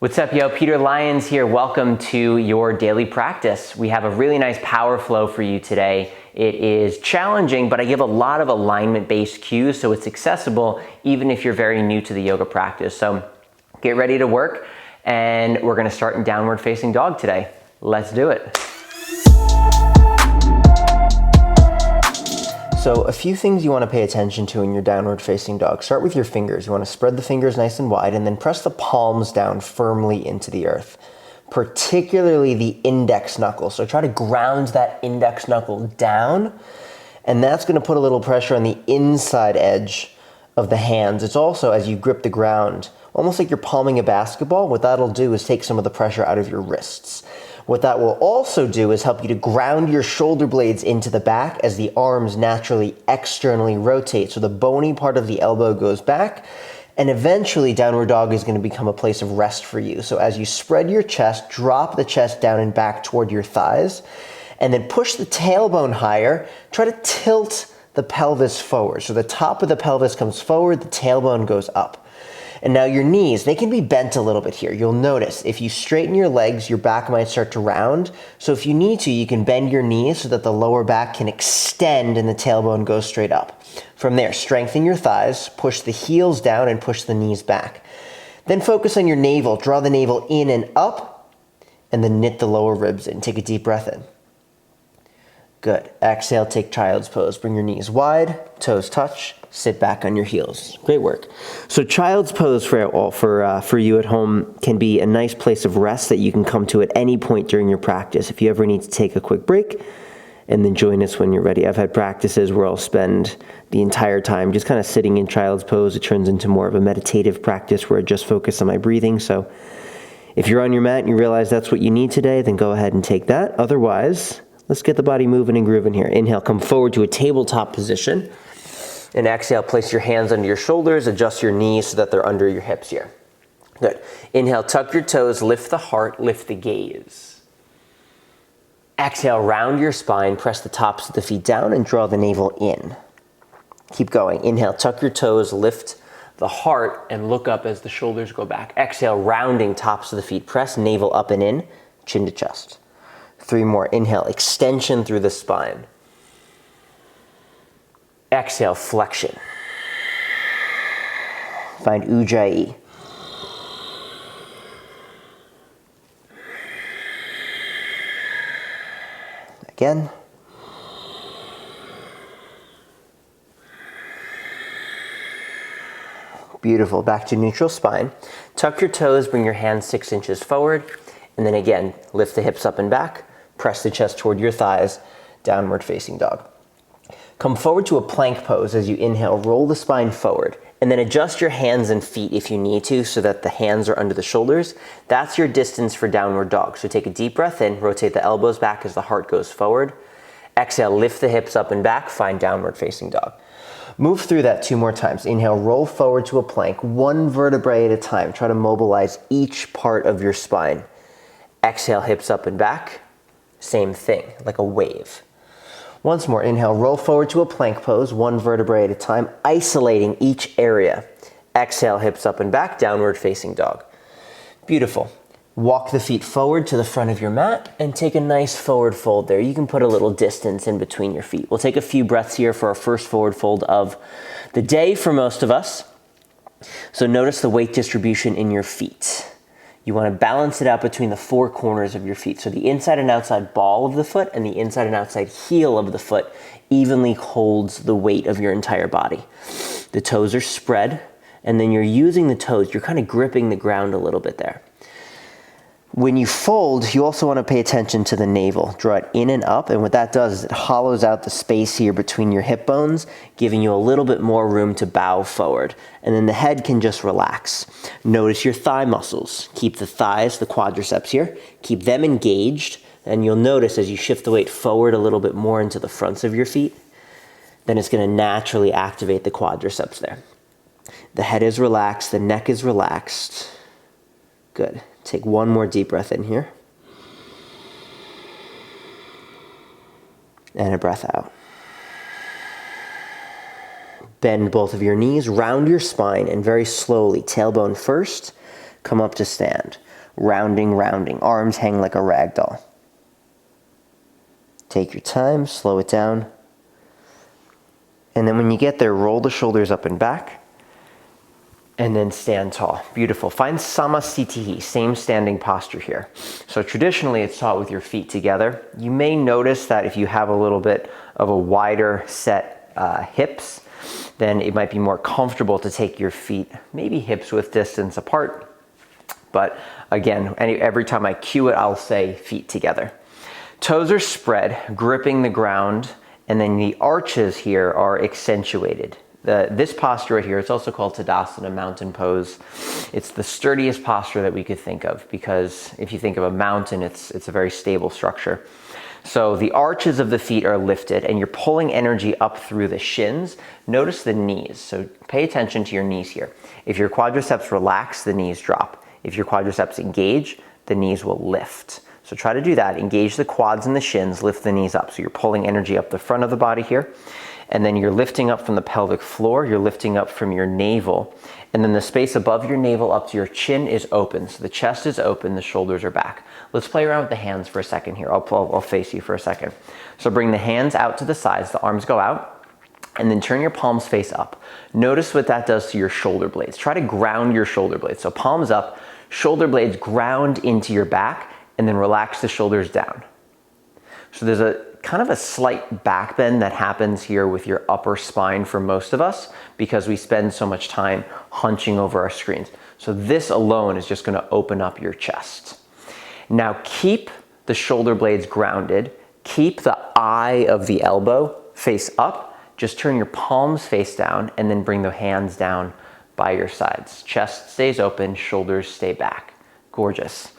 What's up, yo? Peter Lyons here. Welcome to your daily practice. We have a really nice power flow for you today. It is challenging, but I give a lot of alignment-based cues, so it's accessible even if you're very new to the yoga practice. So get ready to work, and we're gonna start in downward facing dog today. Let's do it. So a few things you want to pay attention to in your downward facing dog. Start with your fingers. You want to spread the fingers nice and wide and then press the palms down firmly into the earth, particularly the index knuckle. So try to ground that index knuckle down, and that's going to put a little pressure on the inside edge of the hands. It's also, as you grip the ground, almost like you're palming a basketball. What that'll do is take some of the pressure out of your wrists. What that will also do is help you to ground your shoulder blades into the back as the arms naturally externally rotate. So the bony part of the elbow goes back, and eventually downward dog is going to become a place of rest for you. So as you spread your chest, drop the chest down and back toward your thighs, and then push the tailbone higher. Try to tilt the pelvis forward. So the top of the pelvis comes forward, the tailbone goes up. And now your knees, they can be bent a little bit here. You'll notice if you straighten your legs, your back might start to round. So if you need to, you can bend your knees so that the lower back can extend and the tailbone goes straight up. From there, strengthen your thighs, push the heels down and push the knees back. Then focus on your navel. Draw the navel in and up, and then knit the lower ribs in. Take a deep breath in. Good. Exhale, take child's pose. Bring your knees wide, toes touch, sit back on your heels. Great work. So child's pose for you at home can be a nice place of rest that you can come to at any point during your practice. If you ever need to take a quick break, and then join us when you're ready. I've had practices where I'll spend the entire time just kind of sitting in child's pose. It turns into more of a meditative practice where I just focus on my breathing. So if you're on your mat and you realize that's what you need today, then go ahead and take that. Otherwise, let's get the body moving and grooving here. Inhale, come forward to a tabletop position. And exhale, place your hands under your shoulders, adjust your knees so that they're under your hips here. Good. Inhale, tuck your toes, lift the heart, lift the gaze. Exhale, round your spine, press the tops of the feet down and draw the navel in. Keep going. Inhale, tuck your toes, lift the heart and look up as the shoulders go back. Exhale, rounding tops of the feet, press navel up and in, chin to chest. 3 more. Inhale, extension through the spine. Exhale, flexion. Find Ujjayi. Again. Beautiful. Back to neutral spine. Tuck your toes, bring your hands 6 inches forward, and then again, lift the hips up and back. Press the chest toward your thighs, downward facing dog. Come forward to a plank pose as you inhale, roll the spine forward, and then adjust your hands and feet if you need to so that the hands are under the shoulders. That's your distance for downward dog. So take a deep breath in, rotate the elbows back as the heart goes forward. Exhale, lift the hips up and back, find downward facing dog. Move through that 2 more times. Inhale, roll forward to a plank, 1 vertebrae at a time. Try to mobilize each part of your spine. Exhale, hips up and back. Same thing, like a wave. Once more, inhale, roll forward to a plank pose, 1 vertebrae at a time, isolating each area. Exhale, hips up and back, downward facing dog. Beautiful. Walk the feet forward to the front of your mat and take a nice forward fold there. You can put a little distance in between your feet. We'll take a few breaths here for our first forward fold of the day for most of us. So notice the weight distribution in your feet. You want to balance it out between the 4 corners of your feet. So the inside and outside ball of the foot and the inside and outside heel of the foot evenly holds the weight of your entire body. The toes are spread, and then you're using the toes. You're kind of gripping the ground a little bit there. When you fold, you also want to pay attention to the navel. Draw it in and up, and what that does is it hollows out the space here between your hip bones, giving you a little bit more room to bow forward. And then the head can just relax. Notice your thigh muscles. Keep the thighs, the quadriceps here, keep them engaged, and you'll notice as you shift the weight forward a little bit more into the fronts of your feet, then it's going to naturally activate the quadriceps there. The head is relaxed, the neck is relaxed. Good. Take 1 more deep breath in here. And a breath out. Bend both of your knees, round your spine, and very slowly, tailbone first, come up to stand. rounding, rounding. Arms hang like a rag doll. Take your time, slow it down. And then when you get there, roll the shoulders up and back. And then stand tall. Beautiful. Find Samasthiti, same standing posture here. So traditionally it's taught with your feet together. You may notice that if you have a little bit of a wider set hips, then it might be more comfortable to take your feet maybe hips width distance apart. But again, every time I cue it, I'll say feet together. Toes are spread, gripping the ground, and then the arches here are accentuated. This posture right here, it's also called Tadasana, mountain pose. It's the sturdiest posture that we could think of, because if you think of a mountain, it's a very stable structure. So the arches of the feet are lifted and you're pulling energy up through the shins. Notice the knees. So pay attention to your knees here. If your quadriceps relax, the knees drop. If your quadriceps engage, the knees will lift. So try to do that. Engage the quads and the shins, lift the knees up. So you're pulling energy up the front of the body here. And then you're lifting up from the pelvic floor, you're lifting up from your navel, and then the space above your navel up to your chin is open. So the chest is open, the shoulders are back. Let's play around with the hands for a second here. I'll face you for a second. So bring the hands out to the sides, the arms go out, and then turn your palms face up. Notice what that does to your shoulder blades. Try to ground your shoulder blades. So palms up, shoulder blades ground into your back, and then relax the shoulders down. So there's a kind of a slight back bend that happens here with your upper spine for most of us because we spend so much time hunching over our screens. So this alone is just going to open up your chest. Now keep the shoulder blades grounded. Keep the eye of the elbow face up. Just turn your palms face down and then bring the hands down by your sides. Chest stays open, shoulders stay back. Gorgeous.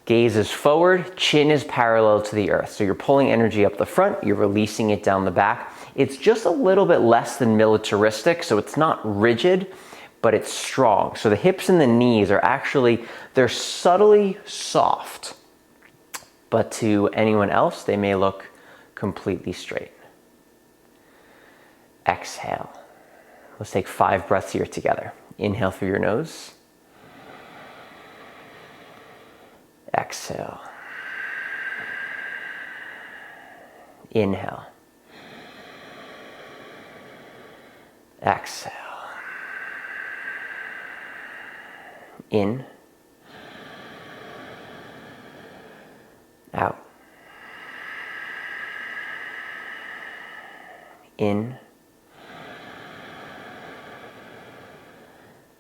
Gaze is forward, chin is parallel to the earth. So you're pulling energy up the front, you're releasing it down the back. It's just a little bit less than militaristic, so it's not rigid, but it's strong. So the hips and the knees are actually, they're subtly soft, but to anyone else, they may look completely straight. Exhale. Let's take 5 breaths here together. Inhale through your nose. Exhale. Inhale. Exhale. In. Out. In.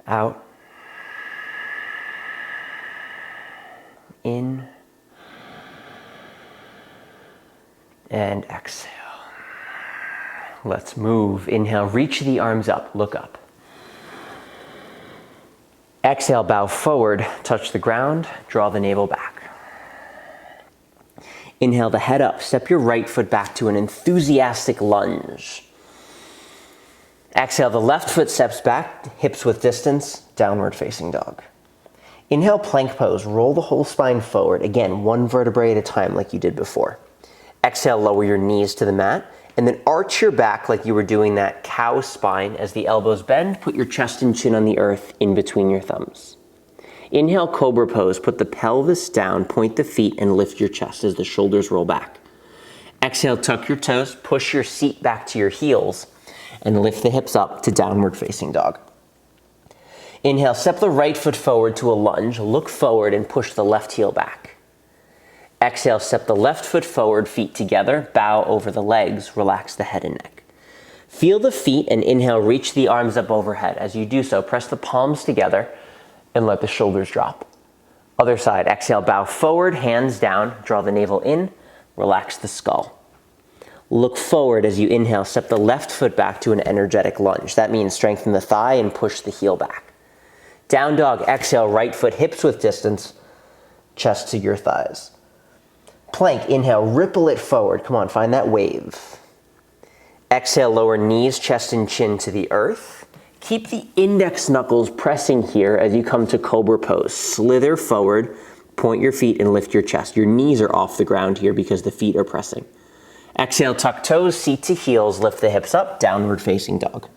Out. In. And exhale. Let's move. Inhale, reach the arms up, look up. Exhale, bow forward, touch the ground, draw the navel back. Inhale the head up, step your right foot back to an enthusiastic lunge. Exhale, the left foot steps back, hips width distance, downward facing dog. Inhale, plank pose, roll the whole spine forward. Again, 1 vertebrae at a time like you did before. Exhale, lower your knees to the mat, and then arch your back like you were doing that cow spine as the elbows bend. Put your chest and chin on the earth in between your thumbs. Inhale, cobra pose, put the pelvis down, point the feet, and lift your chest as the shoulders roll back. Exhale, tuck your toes, push your seat back to your heels, and lift the hips up to downward facing dog. Inhale, step the right foot forward to a lunge, look forward and push the left heel back. Exhale, step the left foot forward, feet together, bow over the legs, relax the head and neck. Feel the feet and inhale, reach the arms up overhead. As you do so, press the palms together and let the shoulders drop. Other side, exhale, bow forward, hands down, draw the navel in, relax the skull. Look forward as you inhale, step the left foot back to an energetic lunge. That means strengthen the thigh and push the heel back. Down dog, exhale, right foot hips width distance, chest to your thighs. Plank, inhale, ripple it forward. Come on, find that wave. Exhale, lower knees, chest and chin to the earth. Keep the index knuckles pressing here as you come to cobra pose. Slither forward, point your feet and lift your chest. Your knees are off the ground here because the feet are pressing. Exhale, tuck toes, seat to heels, lift the hips up, downward facing dog.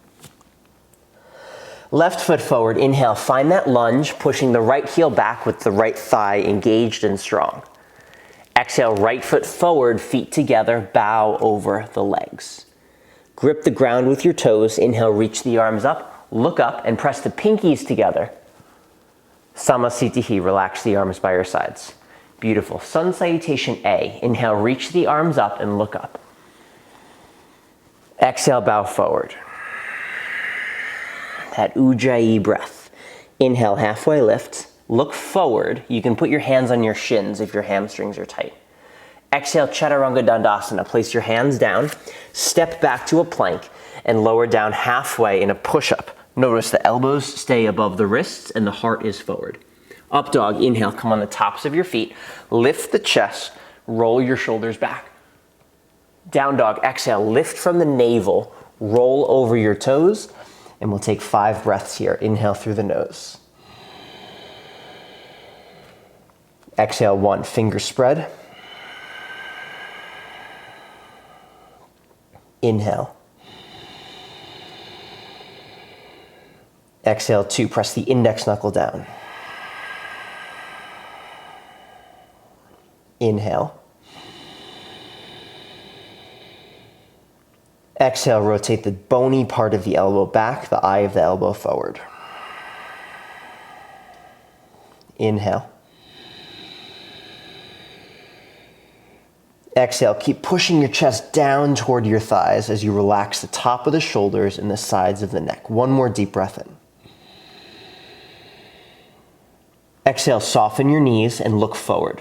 Left foot forward, inhale, find that lunge, pushing the right heel back with the right thigh engaged and strong. Exhale, right foot forward, feet together, bow over the legs. Grip the ground with your toes, inhale, reach the arms up, look up and press the pinkies together. Samasthiti, relax the arms by your sides. Beautiful. Sun Salutation A, inhale, reach the arms up and look up. Exhale, bow forward. That Ujjayi breath. Inhale, halfway lift. Look forward. You can put your hands on your shins if your hamstrings are tight. Exhale, Chaturanga Dandasana. Place your hands down, step back to a plank, and lower down halfway in a push-up. Notice the elbows stay above the wrists and the heart is forward. Up dog, inhale, come on the tops of your feet. Lift the chest, roll your shoulders back. Down dog, exhale, lift from the navel, roll over your toes, and we'll take 5 breaths here. Inhale through the nose. Exhale, 1, finger spread. Inhale. Exhale, 2, press the index knuckle down. Inhale. Exhale, rotate the bony part of the elbow back, the eye of the elbow forward. Inhale. Exhale, keep pushing your chest down toward your thighs as you relax the top of the shoulders and the sides of the neck. 1 more deep breath in. Exhale, soften your knees and look forward.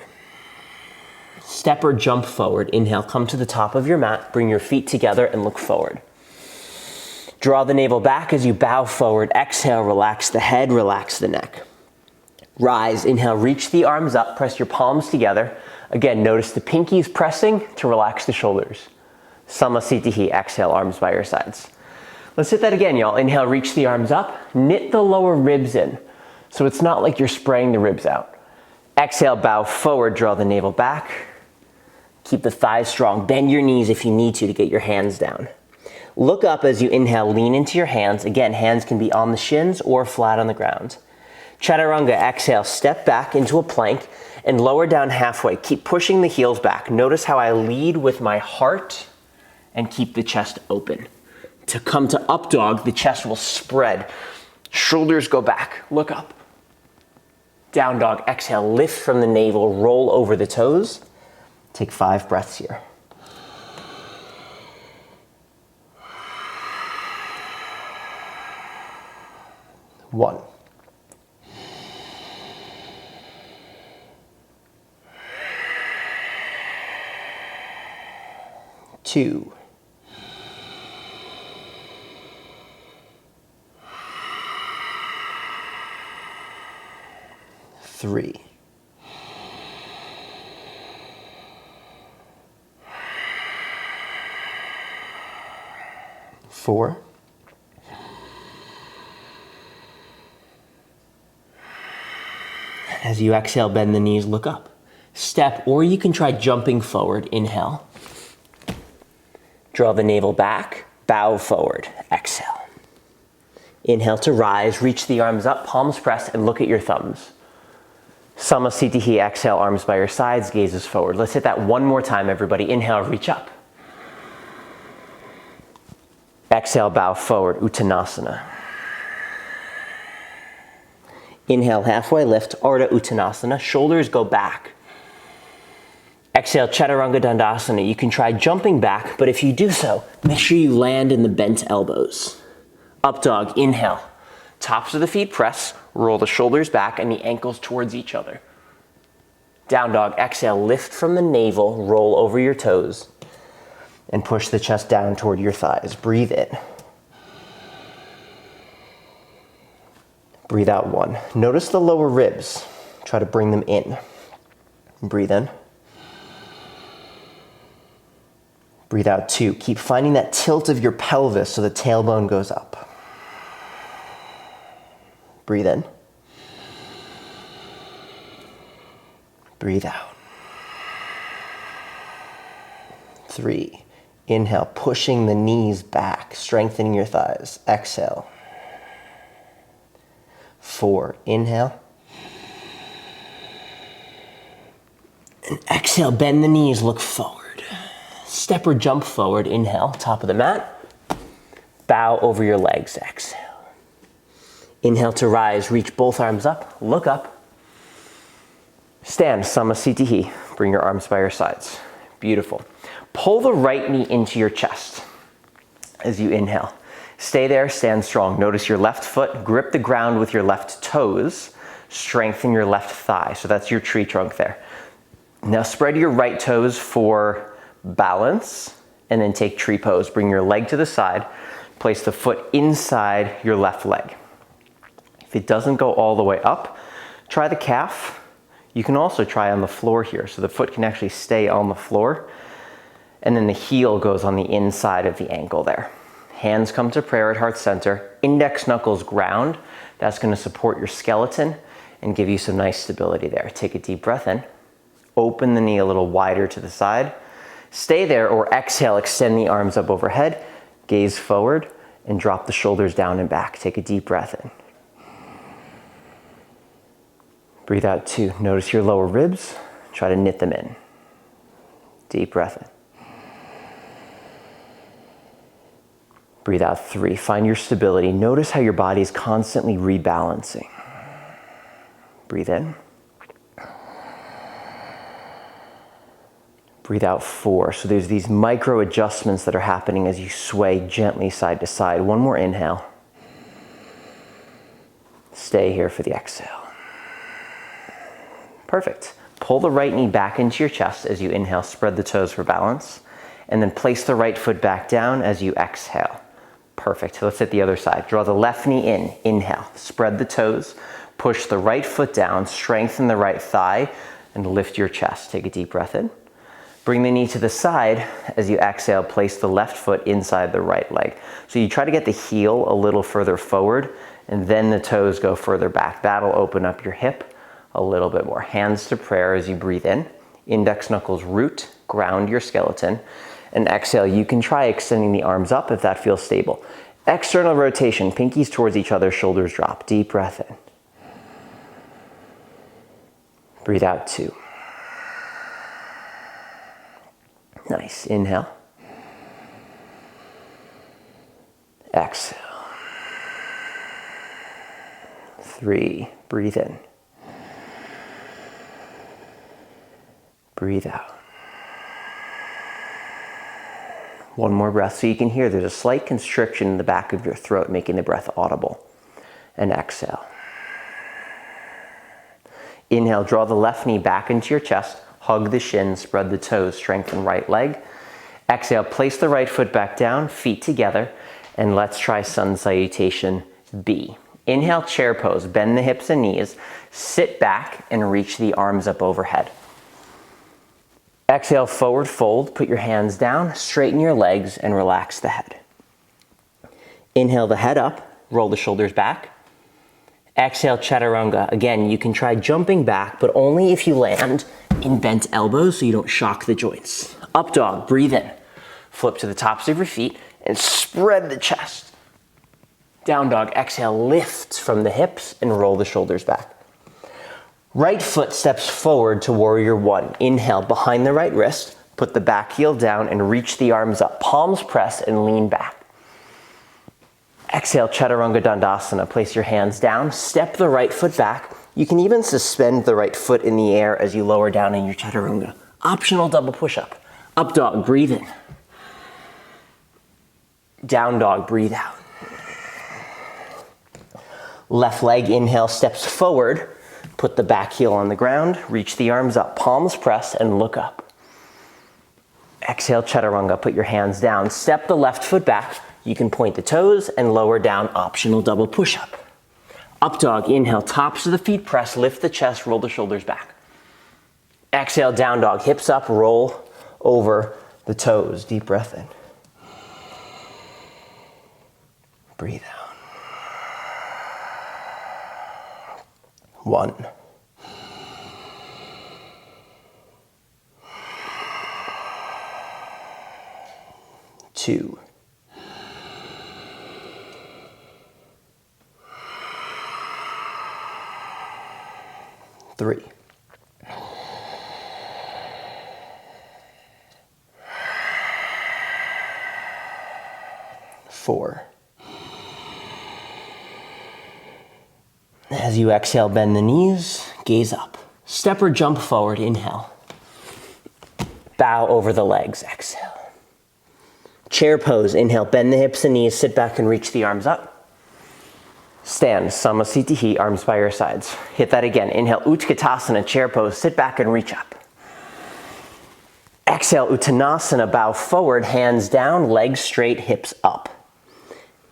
Step or jump forward. Inhale, come to the top of your mat, bring your feet together and look forward. Draw the navel back as you bow forward. Exhale, relax the head, relax the neck. Rise, inhale, reach the arms up, press your palms together. Again, notice the pinkies pressing to relax the shoulders. Samasthiti, exhale, arms by your sides. Let's hit that again, y'all. Inhale, reach the arms up, knit the lower ribs in. So it's not like you're spraying the ribs out. Exhale, bow forward, draw the navel back. Keep the thighs strong. Bend your knees if you need to get your hands down. Look up as you inhale, lean into your hands. Again, hands can be on the shins or flat on the ground. Chaturanga, exhale, step back into a plank and lower down halfway. Keep pushing the heels back. Notice how I lead with my heart and keep the chest open. To come to up dog, the chest will spread. Shoulders go back, look up. Down dog, exhale, lift from the navel, roll over the toes. Take 5 breaths here. One. 2. 3. 4. 'As you exhale, bend the knees, look up. Step, or you can try jumping forward. Inhale. Draw the navel back, bow forward. Exhale. Inhale to rise, reach the arms up, palms pressed, and look at your thumbs. Samasthiti, exhale, arms by your sides, gazes forward. Let's hit that one more time, everybody. Inhale, reach up. Exhale, bow forward, Uttanasana. Inhale, halfway lift, Ardha Uttanasana. Shoulders go back. Exhale, Chaturanga Dandasana. You can try jumping back, but if you do so, make sure you land in the bent elbows. Up dog, inhale. Tops of the feet press, roll the shoulders back and the ankles towards each other. Down dog, exhale, lift from the navel, roll over your toes, and push the chest down toward your thighs. Breathe in. Breathe out 1. Notice the lower ribs. Try to bring them in. Breathe in. Breathe out 2. Keep finding that tilt of your pelvis so the tailbone goes up. Breathe in. Breathe out. 3. Inhale, pushing the knees back, strengthening your thighs. Exhale. 4. Inhale. And exhale, bend the knees, look forward. Step or jump forward, inhale, top of the mat. Bow over your legs, exhale. Inhale to rise, reach both arms up, look up. Stand, Samasthiti. Bring your arms by your sides. Beautiful. Pull the right knee into your chest as you inhale. Stay there, stand strong. Notice your left foot, grip the ground with your left toes, strengthen your left thigh. So that's your tree trunk there. Now spread your right toes for balance and then take tree pose. Bring your leg to the side, place the foot inside your left leg. If it doesn't go all the way up, try the calf. You can also try on the floor here, so the foot can actually stay on the floor, and then the heel goes on the inside of the ankle there. Hands come to prayer at heart center, index knuckles ground. That's gonna support your skeleton and give you some nice stability there. Take a deep breath in, open the knee a little wider to the side, stay there, or exhale, extend the arms up overhead, gaze forward, and drop the shoulders down and back. Take a deep breath in. Breathe out 2. Notice your lower ribs. Try to knit them in. Deep breath in. Breathe out 3. Find your stability. Notice how your body is constantly rebalancing. Breathe in. Breathe out 4. So there's these micro adjustments that are happening as you sway gently side to side. One more inhale. Stay here for the exhale. Perfect. Pull the right knee back into your chest as you inhale, spread the toes for balance, and then place the right foot back down as you exhale. Perfect. Let's hit the other side. Draw the left knee in, inhale, spread the toes, push the right foot down, strengthen the right thigh, and lift your chest. Take a deep breath in. Bring the knee to the side as you exhale, place the left foot inside the right leg. So you try to get the heel a little further forward, and then the toes go further back. That'll open up your hip a little bit more. Hands to prayer as you breathe in. Index knuckles root, ground your skeleton. And exhale, you can try extending the arms up if that feels stable. External rotation, pinkies towards each other, shoulders drop. Deep breath in. Breathe out 2. Nice. Inhale. Exhale. 3. Breathe in. Breathe out. One more breath so you can hear there's a slight constriction in the back of your throat, making the breath audible. And exhale. Inhale, draw the left knee back into your chest, hug the shins, spread the toes, strengthen right leg. Exhale, place the right foot back down, feet together, and let's try sun salutation B. Inhale, chair pose, bend the hips and knees, sit back and reach the arms up overhead. Exhale, forward fold, put your hands down, straighten your legs, and relax the head. Inhale the head up, roll the shoulders back. Exhale, chaturanga. Again, you can try jumping back, but only if you land in bent elbows so you don't shock the joints. Up dog, breathe in. Flip to the tops of your feet and spread the chest. Down dog, exhale, lift from the hips and roll the shoulders back. Right foot steps forward to warrior 1. Inhale, behind the right wrist, put the back heel down and reach the arms up. Palms press and lean back. Exhale, chaturanga dandasana. Place your hands down, step the right foot back. You can even suspend the right foot in the air as you lower down in your chaturanga. Optional double push-up. Up dog, breathe in. Down dog, breathe out. Left leg, inhale, steps forward. Put the back heel on the ground, reach the arms up, palms press, and look up. Exhale, chaturanga, put your hands down, step the left foot back. You can point the toes and lower down, optional double push-up. Up dog, inhale, tops of the feet press, lift the chest, roll the shoulders back. Exhale, down dog, hips up, roll over the toes. Deep breath in. Breathe out. 1. 2. 3. 3, 4. As you exhale, bend the knees, gaze up. Step or jump forward, inhale. Bow over the legs, exhale. Chair pose, inhale, bend the hips and knees, sit back and reach the arms up. Stand, Samasthiti, arms by your sides. Hit that again, inhale, Utkatasana, chair pose, sit back and reach up. Exhale, Uttanasana, bow forward, hands down, legs straight, hips up.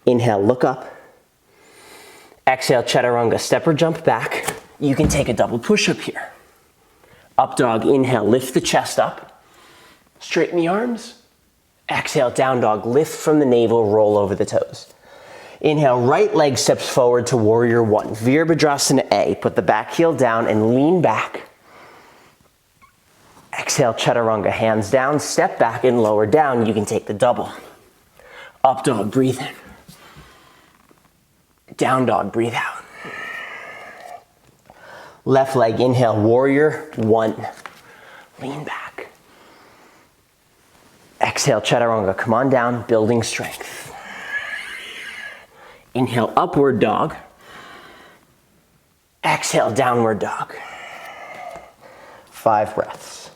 Inhale, look up. Exhale, Chaturanga, step or jump back. You can take a double push-up here. Up dog, inhale, lift the chest up. Straighten the arms. Exhale, down dog, lift from the navel, roll over the toes. Inhale, right leg steps forward to warrior one. Virabhadrasana A, put the back heel down and lean back. Exhale, Chaturanga, hands down, step back and lower down. You can take the double. Up dog, breathe in. Down dog, breathe out. Left leg, inhale, warrior one. Lean back. Exhale, Chaturanga, come on down, building strength. Inhale, upward dog. Exhale, downward dog. 5 breaths.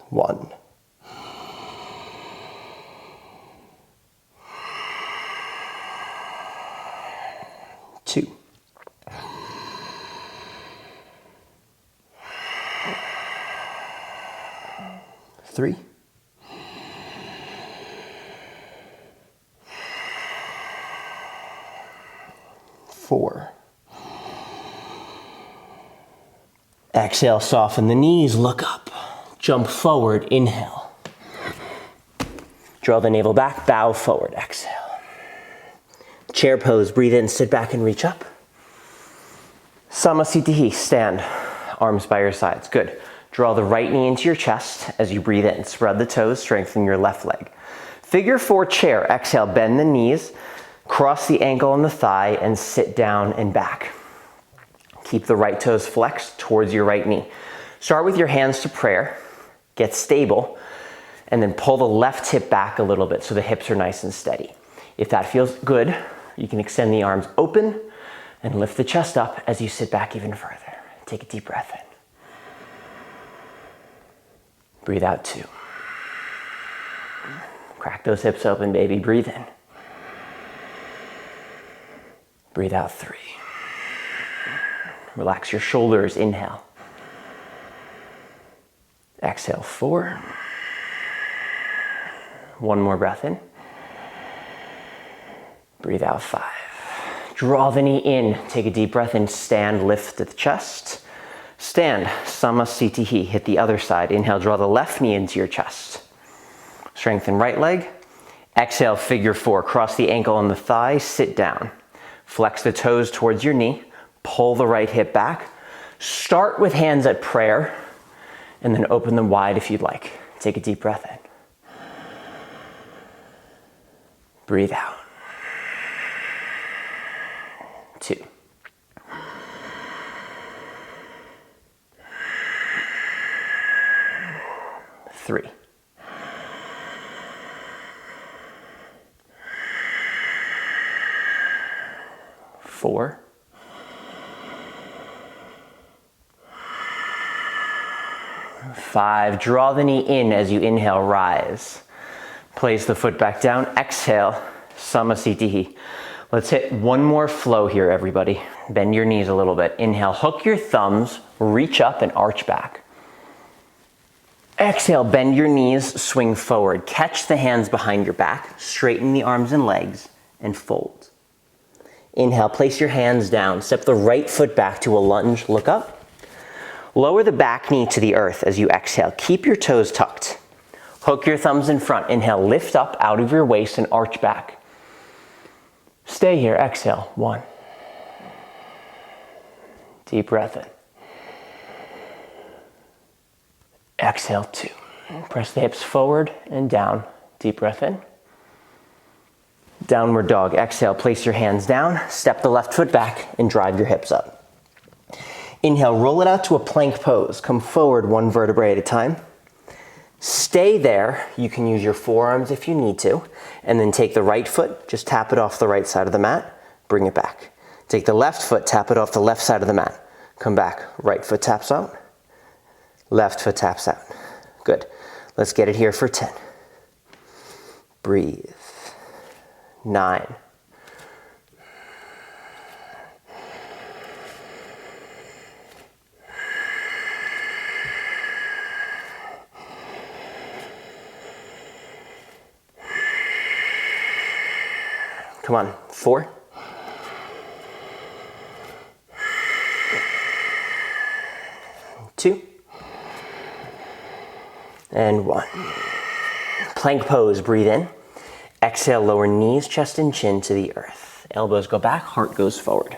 One. 2. 3. 4. Exhale, soften the knees, look up. Jump forward, inhale. Draw the navel back, bow forward, exhale. Chair pose, breathe in, sit back and reach up. Samasthiti, stand, arms by your sides, good. Draw the right knee into your chest as you breathe in. Spread the toes, strengthen your left leg. Figure 4 chair, exhale, bend the knees, cross the ankle and the thigh and sit down and back. Keep the right toes flexed towards your right knee. Start with your hands to prayer, get stable, and then pull the left hip back a little bit so the hips are nice and steady. If that feels good, you can extend the arms open and lift the chest up as you sit back even further. Take a deep breath in. Breathe out 2. Crack those hips open, baby. Breathe in. Breathe out 3. Relax your shoulders. Inhale. Exhale 4. One more breath in. Breathe out 5. Draw the knee in. Take a deep breath in. Stand, lift the chest. Stand, Samasthiti. Hit the other side. Inhale, draw the left knee into your chest. Strengthen right leg. Exhale, figure 4. Cross the ankle and the thigh. Sit down. Flex the toes towards your knee. Pull the right hip back. Start with hands at prayer and then open them wide if you'd like. Take a deep breath in. Breathe out. 2. 3. 4. 5. Draw the knee in as you inhale, rise. Place the foot back down. Exhale, Samasthiti. Let's hit one more flow here, everybody. Bend your knees a little bit. Inhale, hook your thumbs, reach up and arch back. Exhale, bend your knees, swing forward. Catch the hands behind your back, straighten the arms and legs, and fold. Inhale, place your hands down. Step the right foot back to a lunge, look up. Lower the back knee to the earth as you exhale. Keep your toes tucked. Hook your thumbs in front. Inhale, lift up out of your waist and arch back. Stay here, exhale, 1. Deep breath in. Exhale, 2. Press the hips forward and down. Deep breath in. Downward dog. Exhale, place your hands down, step the left foot back, and drive your hips up. Inhale, roll it out to a plank pose. Come forward one vertebrae at a time. Stay there. You can use your forearms if you need to. And then take the right foot, just tap it off the right side of the mat, bring it back. Take the left foot, tap it off the left side of the mat. Come back, right foot taps out, left foot taps out. Good. Let's get it here for 10. Breathe. 9. Come on, 4. 2. And 1. Plank pose, breathe in. Exhale, lower knees, chest and chin to the earth. Elbows go back, heart goes forward.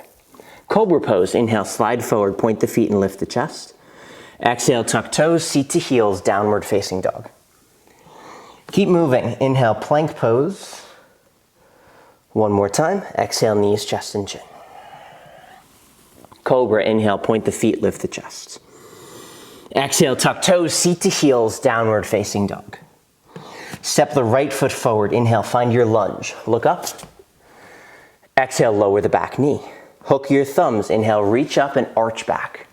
Cobra pose, inhale, slide forward, point the feet and lift the chest. Exhale, tuck toes, seat to heels, downward facing dog. Keep moving. Inhale, plank pose. One more time. Exhale, knees, chest and chin. Cobra, inhale, point the feet, lift the chest. Exhale, tuck toes, seat to heels, downward facing dog. Step the right foot forward. Inhale, find your lunge. Look up. Exhale, lower the back knee. Hook your thumbs. Inhale, reach up and arch back.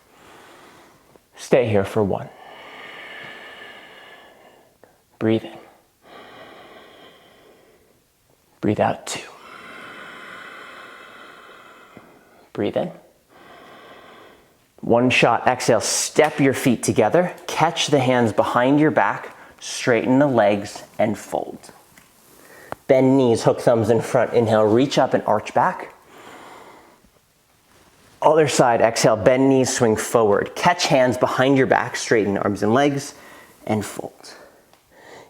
Stay here for 1. Breathe in. Breathe out 2. Breathe in. 1 shot. Exhale, step your feet together. Catch the hands behind your back. Straighten the legs and fold. Bend knees, hook thumbs in front. Inhale, reach up and arch back. Other side, exhale, bend knees, swing forward. Catch hands behind your back, straighten arms and legs, and fold.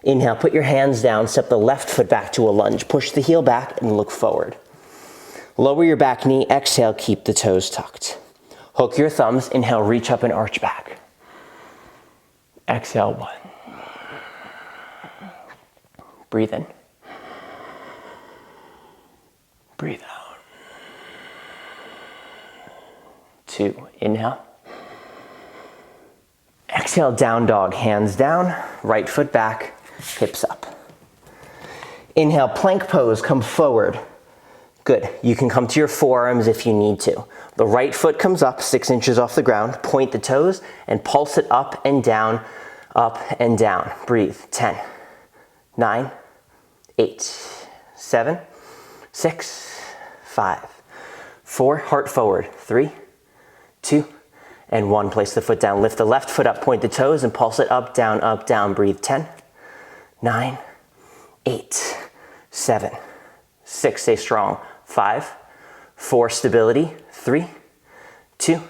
Inhale, put your hands down, step the left foot back to a lunge. Push the heel back and look forward. Lower your back knee, exhale, keep the toes tucked. Hook your thumbs, inhale, reach up and arch back. Exhale, 1. Breathe in. Breathe out. 2. Inhale. Exhale, down dog, hands down, right foot back, hips up. Inhale, plank pose, come forward. Good. You can come to your forearms if you need to. The right foot comes up 6 inches off the ground, point the toes and pulse it up and down, up and down. Breathe. 10, 9, 8, 7, 6, 5, 4, heart forward. 3, 2, and 1. Place the foot down. Lift the left foot up, point the toes, and pulse it up, down. Breathe. 10, 9, 8, 7, 6. Stay strong. 5, 4. Stability. 3, 2,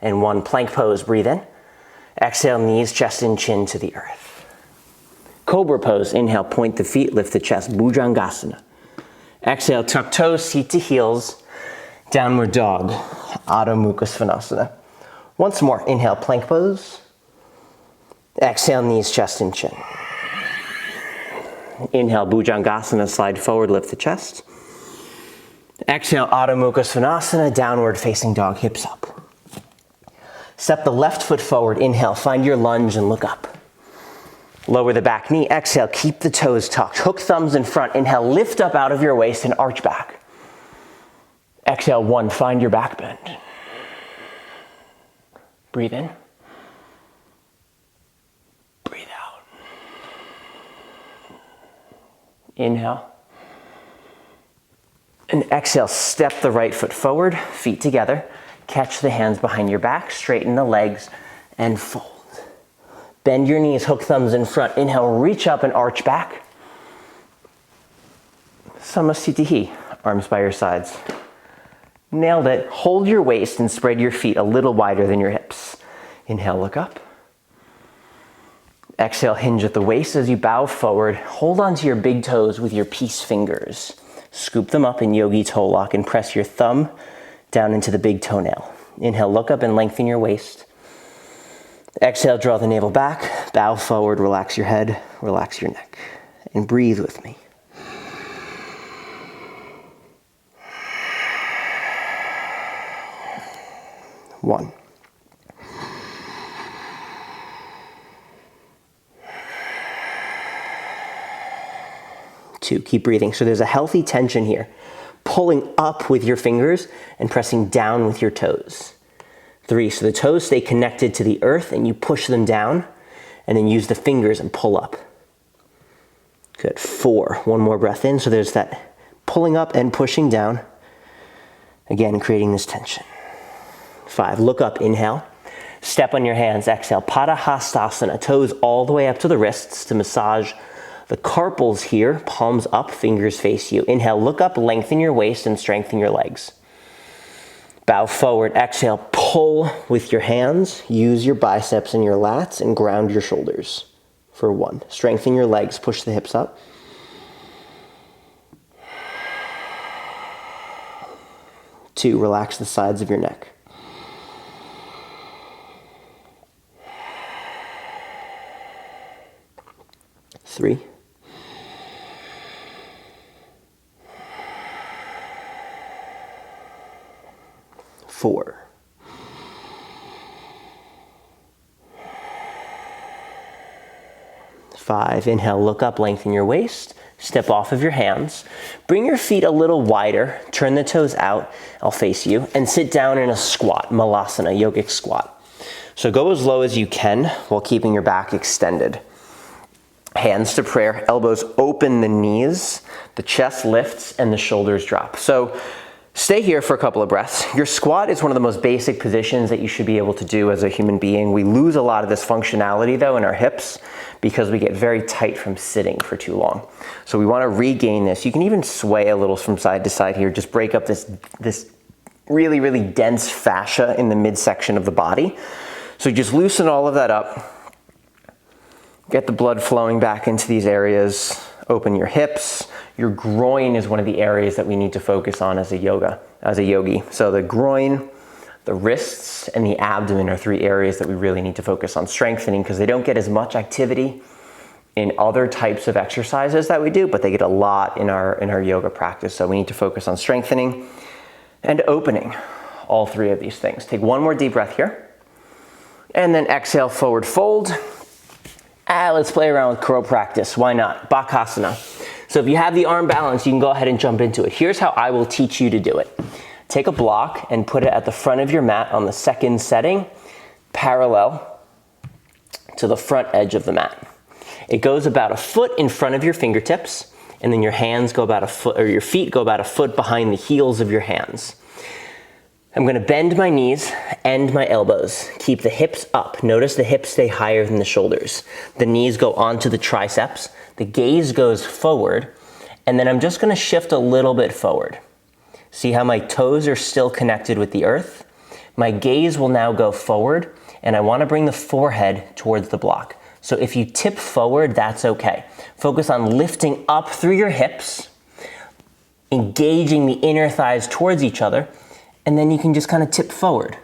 and 1. Plank pose. Breathe in. Exhale, knees, chest, and chin to the earth. Cobra pose. Inhale, point the feet, lift the chest. Bhujangasana. Exhale, tuck toes, seat to heels. Downward dog. Adho Mukha Svanasana. Once more. Inhale, plank pose. Exhale, knees, chest, and chin. Inhale, Bhujangasana, slide forward, lift the chest. Exhale, Adho Mukha Svanasana, downward facing dog, hips up. Step the left foot forward. Inhale, find your lunge and look up. Lower the back knee. Exhale, keep the toes tucked. Hook thumbs in front. Inhale, lift up out of your waist and arch back. Exhale, 1. Find your back bend. Breathe in. Breathe out. Inhale. And exhale, step the right foot forward, feet together. Catch the hands behind your back, straighten the legs, and fold. Bend your knees, hook thumbs in front. Inhale, reach up and arch back. Samasthiti, arms by your sides. Nailed it. Hold your waist and spread your feet a little wider than your hips. Inhale, look up. Exhale, hinge at the waist as you bow forward. Hold onto your big toes with your peace fingers. Scoop them up in yogi toe lock and press your thumb down into the big toenail. Inhale, look up and lengthen your waist. Exhale, draw the navel back, bow forward, relax your head, relax your neck, and breathe with me. 1. 2. Keep breathing. So there's a healthy tension here. Pulling up with your fingers and pressing down with your toes. 3. So the toes stay connected to the earth and you push them down and then use the fingers and pull up. Good. 4. One more breath in. So there's that pulling up and pushing down. Again, creating this tension. 5. Look up. Inhale. Step on your hands. Exhale. Padahastasana. Toes all the way up to the wrists to massage the carpals here. Palms up, fingers face you. Inhale. Look up. Lengthen your waist and strengthen your legs. Bow forward. Exhale. Pull with your hands. Use your biceps and your lats and ground your shoulders for 1. Strengthen your legs. Push the hips up. 2. Relax the sides of your neck. 3. 4. 5. Inhale, look up, lengthen your waist. Step off of your hands. Bring your feet a little wider. Turn the toes out. I'll face you. And sit down in a squat, malasana, yogic squat. So go as low as you can while keeping your back extended. Hands to prayer. Elbows open the knees. The chest lifts and the shoulders drop. So stay here for a couple of breaths. Your squat is one of the most basic positions that you should be able to do as a human being. We lose a lot of this functionality though in our hips because we get very tight from sitting for too long. So we want to regain this. You can even sway a little from side to side here. Just break up this really, really dense fascia in the midsection of the body. So just loosen all of that up. Get the blood flowing back into these areas. Open your hips. Your groin is one of the areas that we need to focus on as a yogi. So the groin, the wrists, and the abdomen are 3 areas that we really need to focus on strengthening because they don't get as much activity in other types of exercises that we do, but they get a lot in our yoga practice. So we need to focus on strengthening and opening all 3 of these things. Take one more deep breath here. And then exhale, forward fold. Let's play around with crow practice. Why not? Bakasana. So if you have the arm balance, you can go ahead and jump into it. Here's how I will teach you to do it. Take a block and put it at the front of your mat on the second setting, parallel to the front edge of the mat. It goes about a foot in front of your fingertips, and then your hands go about a foot, or your feet go about a foot behind the heels of your hands. I'm going to bend my knees and my elbows. Keep the hips up. Notice the hips stay higher than the shoulders. The knees go onto the triceps. The gaze goes forward. And then I'm just going to shift a little bit forward. See how my toes are still connected with the earth? My gaze will now go forward, and I want to bring the forehead towards the block. So if you tip forward, that's okay. Focus on lifting up through your hips, engaging the inner thighs towards each other, and then you can just kind of tip forward.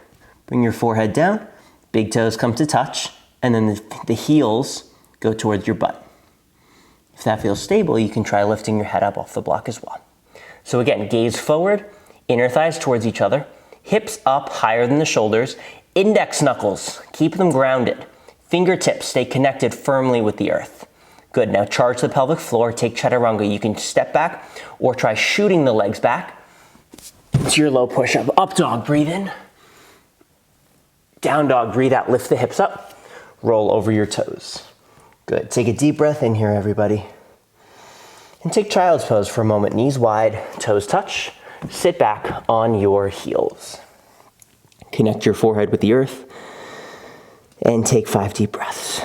Bring your forehead down, big toes come to touch, and then the heels go towards your butt. If that feels stable, you can try lifting your head up off the block as well. So again, gaze forward, inner thighs towards each other, hips up higher than the shoulders, index knuckles, keep them grounded. Fingertips stay connected firmly with the earth. Good, now charge the pelvic floor, take chaturanga. You can step back or try shooting the legs back. It's your low push-up. Up dog, breathe in. Down dog, breathe out, lift the hips up. Roll over your toes. Good, take a deep breath in here, everybody. And take child's pose for a moment. Knees wide, toes touch. Sit back on your heels. Connect your forehead with the earth. And take 5 deep breaths.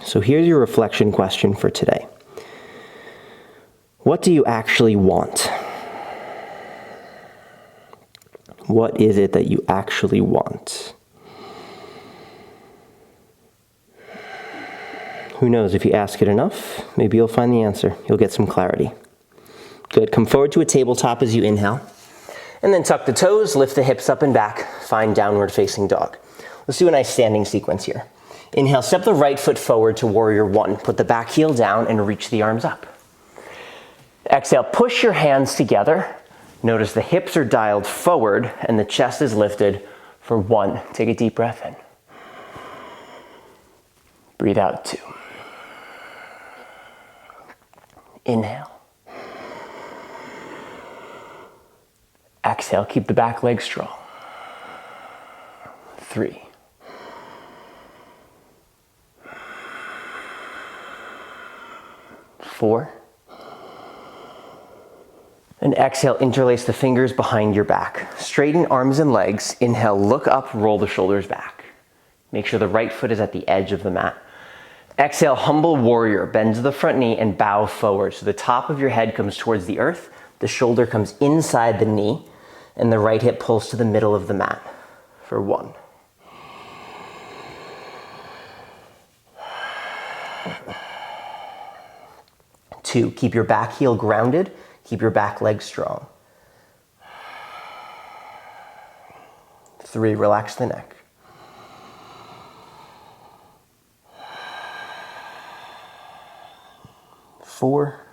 So here's your reflection question for today. What do you actually want? What is it that you actually want? Who knows, if you ask it enough, maybe you'll find the answer. You'll get some clarity. Good, come forward to a tabletop as you inhale. And then tuck the toes, lift the hips up and back. Find downward facing dog. Let's do a nice standing sequence here. Inhale, step the right foot forward to warrior one. Put the back heel down and reach the arms up. Exhale, push your hands together. Notice the hips are dialed forward and the chest is lifted for 1. Take a deep breath in. Breathe out 2. Inhale. Exhale, keep the back leg strong. 3. 4. And exhale, interlace the fingers behind your back. Straighten arms and legs. Inhale, look up, roll the shoulders back. Make sure the right foot is at the edge of the mat. Exhale, humble warrior. Bend to the front knee and bow forward. So the top of your head comes towards the earth, the shoulder comes inside the knee, and the right hip pulls to the middle of the mat for 1. 2, keep your back heel grounded. Keep your back leg strong. 3, relax the neck. 4.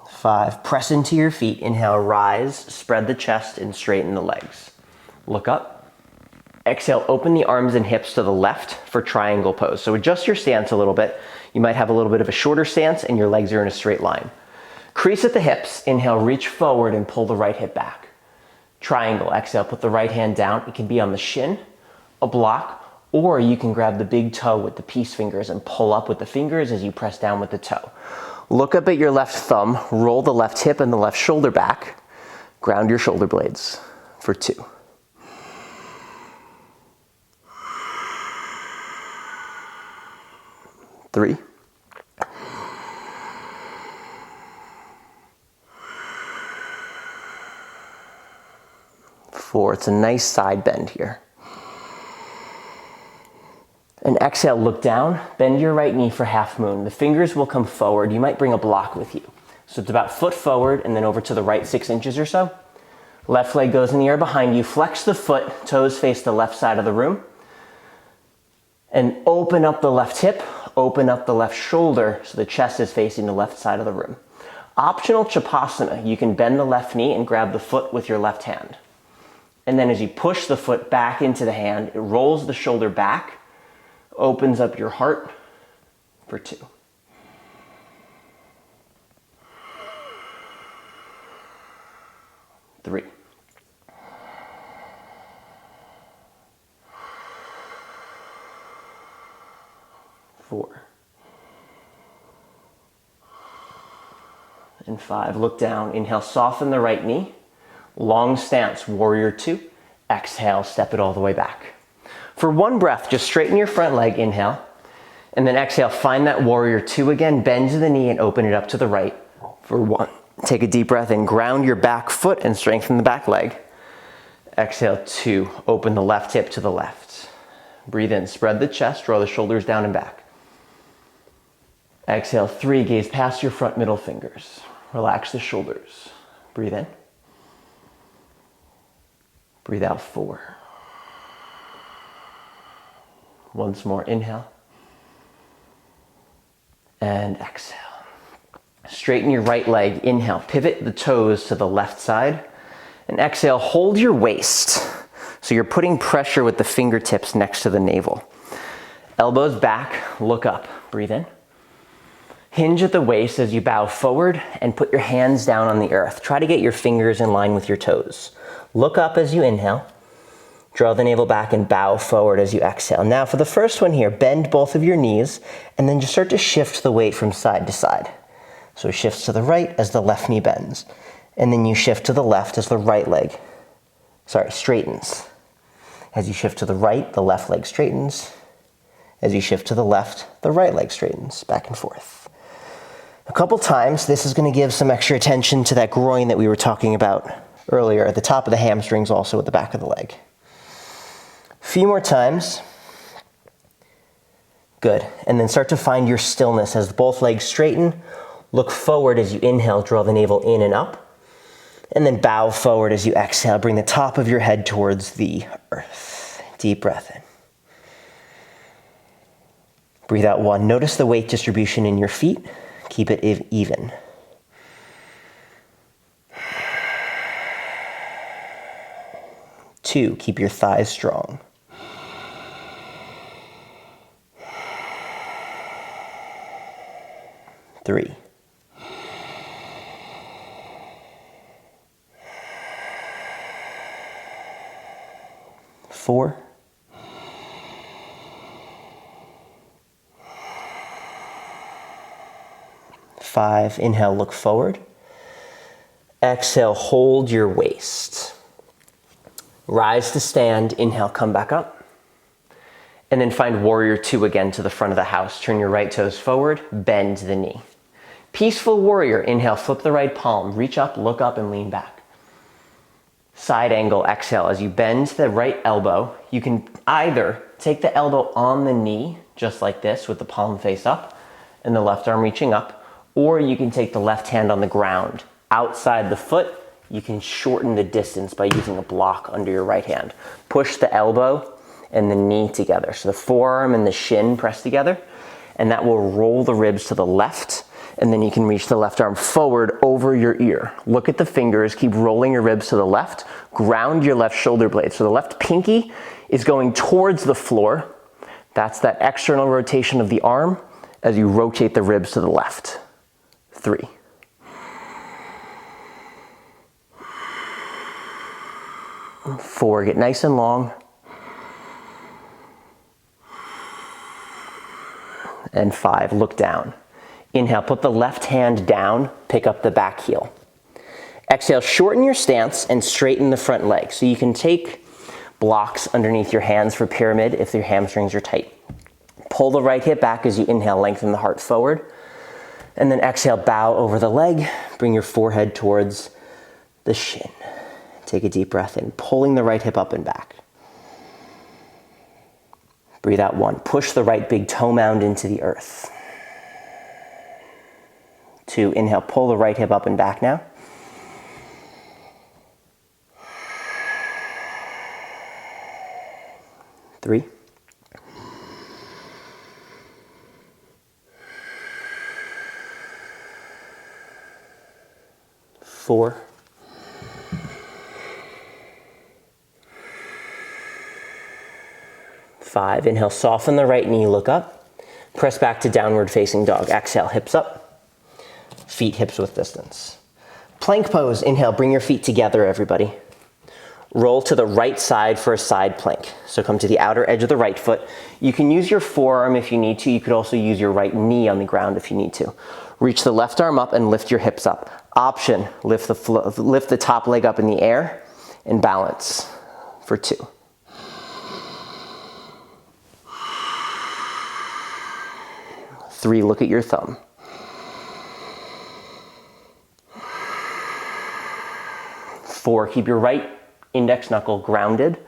5, press into your feet. Inhale, rise, spread the chest and straighten the legs. Look up. Exhale, open the arms and hips to the left for triangle pose. So adjust your stance a little bit. You might have a little bit of a shorter stance and your legs are in a straight line. Crease at the hips. Inhale, reach forward and pull the right hip back. Triangle. Exhale, put the right hand down. It can be on the shin, a block, or you can grab the big toe with the peace fingers and pull up with the fingers as you press down with the toe. Look up at your left thumb, roll the left hip and the left shoulder back. Ground your shoulder blades for 2. 3. 4. It's a nice side bend here. And exhale, look down, bend your right knee for half moon. The fingers will come forward. You might bring a block with you. So it's about foot forward and then over to the right 6 inches or so. Left leg goes in the air behind you. Flex the foot, toes face the left side of the room. And open up the left hip, open up the left shoulder so the chest is facing the left side of the room. Optional Chapasana, you can bend the left knee and grab the foot with your left hand. And then as you push the foot back into the hand, it rolls the shoulder back, opens up your heart for 2. 3. 4. And 5. Look down. Inhale, soften the right knee. Long stance, warrior 2. Exhale, step it all the way back. For 1 breath, just straighten your front leg, inhale. And then exhale, find that warrior 2 again. Bend to the knee and open it up to the right for 1. Take a deep breath in. Ground your back foot and strengthen the back leg. Exhale, 2. Open the left hip to the left. Breathe in. Spread the chest. Draw the shoulders down and back. Exhale, 3. Gaze past your front middle fingers. Relax the shoulders. Breathe in. Breathe out, 4. Once more, inhale. And exhale. Straighten your right leg. Inhale, pivot the toes to the left side. And exhale, hold your waist. So you're putting pressure with the fingertips next to the navel. Elbows back, look up. Breathe in. Hinge at the waist as you bow forward and put your hands down on the earth. Try to get your fingers in line with your toes. Look up as you inhale. Draw the navel back and bow forward as you exhale. Now for the first one here, bend both of your knees and then just start to shift the weight from side to side. So it shifts to the right as the left knee bends. And then you shift to the left as the right leg, straightens. As you shift to the right, the left leg straightens. As you shift to the left, the right leg straightens, back and forth. A couple times, this is going to give some extra attention to that groin that we were talking about earlier, at the top of the hamstrings, also at the back of the leg. A few more times. Good. And then start to find your stillness as both legs straighten. Look forward as you inhale, draw the navel in and up. And then bow forward as you exhale, bring the top of your head towards the earth. Deep breath in. Breathe out 1. Notice the weight distribution in your feet. Keep it even. 2. Keep your thighs strong. 3. 4. 5. Inhale, look forward. Exhale, hold your waist. Rise to stand. Inhale, come back up. And then find warrior 2 again to the front of the house. Turn your right toes forward, bend the knee. Peaceful warrior. Inhale, flip the right palm, reach up, look up, and lean back. Side angle, exhale. As you bend the right elbow, you can either take the elbow on the knee, just like this, with the palm face up, and the left arm reaching up, or you can take the left hand on the ground. Outside the foot, you can shorten the distance by using a block under your right hand. Push the elbow and the knee together. So the forearm and the shin press together, and that will roll the ribs to the left, and then you can reach the left arm forward over your ear. Look at the fingers, keep rolling your ribs to the left, ground your left shoulder blade. So the left pinky is going towards the floor. That's that external rotation of the arm as you rotate the ribs to the left. 3. 4, get nice and long. And 5, look down. Inhale, put the left hand down, pick up the back heel. Exhale, shorten your stance and straighten the front leg. So you can take blocks underneath your hands for pyramid if your hamstrings are tight. Pull the right hip back as you inhale, lengthen the heart forward. And then exhale, bow over the leg, bring your forehead towards the shin. Take a deep breath in, pulling the right hip up and back. Breathe out 1. Push the right big toe mound into the earth. 2. Inhale, pull the right hip up and back now. 3. 4. 5. Inhale, soften the right knee, look up. Press back to downward facing dog. Exhale, hips up. Feet hips width distance. Plank pose. Inhale, bring your feet together, everybody. Roll to the right side for a side plank. So come to the outer edge of the right foot. You can use your forearm if you need to. You could also use your right knee on the ground if you need to. Reach the left arm up and lift your hips up. Option, lift the top leg up in the air and balance for 2. 3, look at your thumb. 4, keep your right index knuckle grounded.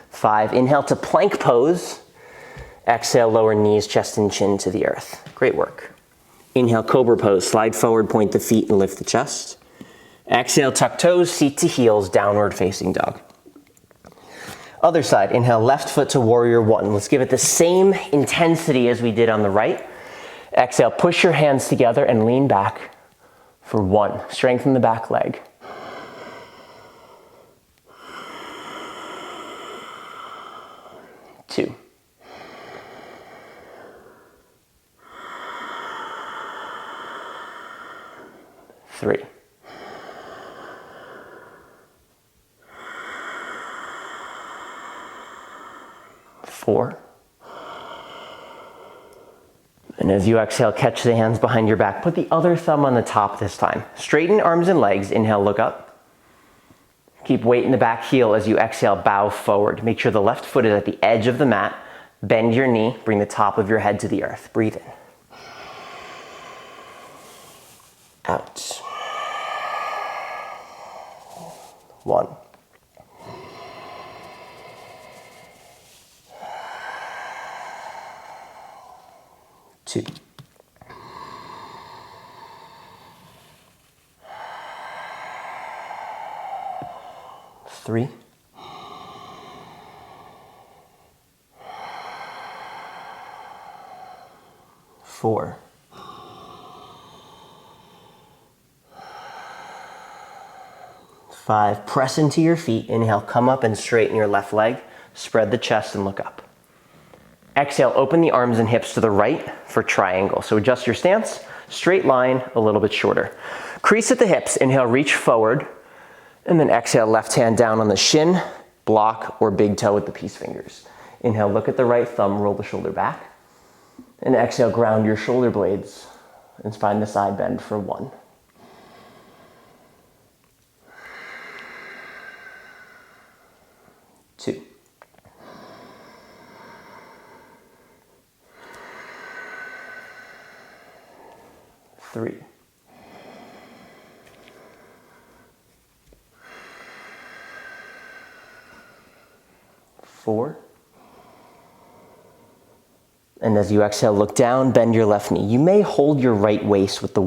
5, inhale to plank pose. Exhale, lower knees, chest and chin to the earth. Great work. Inhale, cobra pose. Slide forward, point the feet and lift the chest. Exhale, tuck toes, seat to heels, downward facing dog. Other side, inhale, left foot to warrior 1. Let's give it the same intensity as we did on the right. Exhale, push your hands together and lean back for 1. Strengthen the back leg. 2. 3. 4. And as you exhale, catch the hands behind your back. Put the other thumb on the top this time. Straighten arms and legs. Inhale, look up. Keep weight in the back heel as you exhale, bow forward. Make sure the left foot is at the edge of the mat. Bend your knee. Bring the top of your head to the earth. Breathe in. Out. 1. 2. 2, 3, 4, 5. Press into your feet. Inhale, come up and straighten your left leg. Spread the chest and look up. Exhale, open the arms and hips to the right for triangle. So adjust your stance, straight line, a little bit shorter. Crease at the hips. Inhale, reach forward. And then exhale, left hand down on the shin, block, or big toe with the peace fingers. Inhale, look at the right thumb, roll the shoulder back. And exhale, ground your shoulder blades and find the side bend for 1. 2. 3. 4. And as you exhale, look down, bend your left knee. You may hold your right waist with the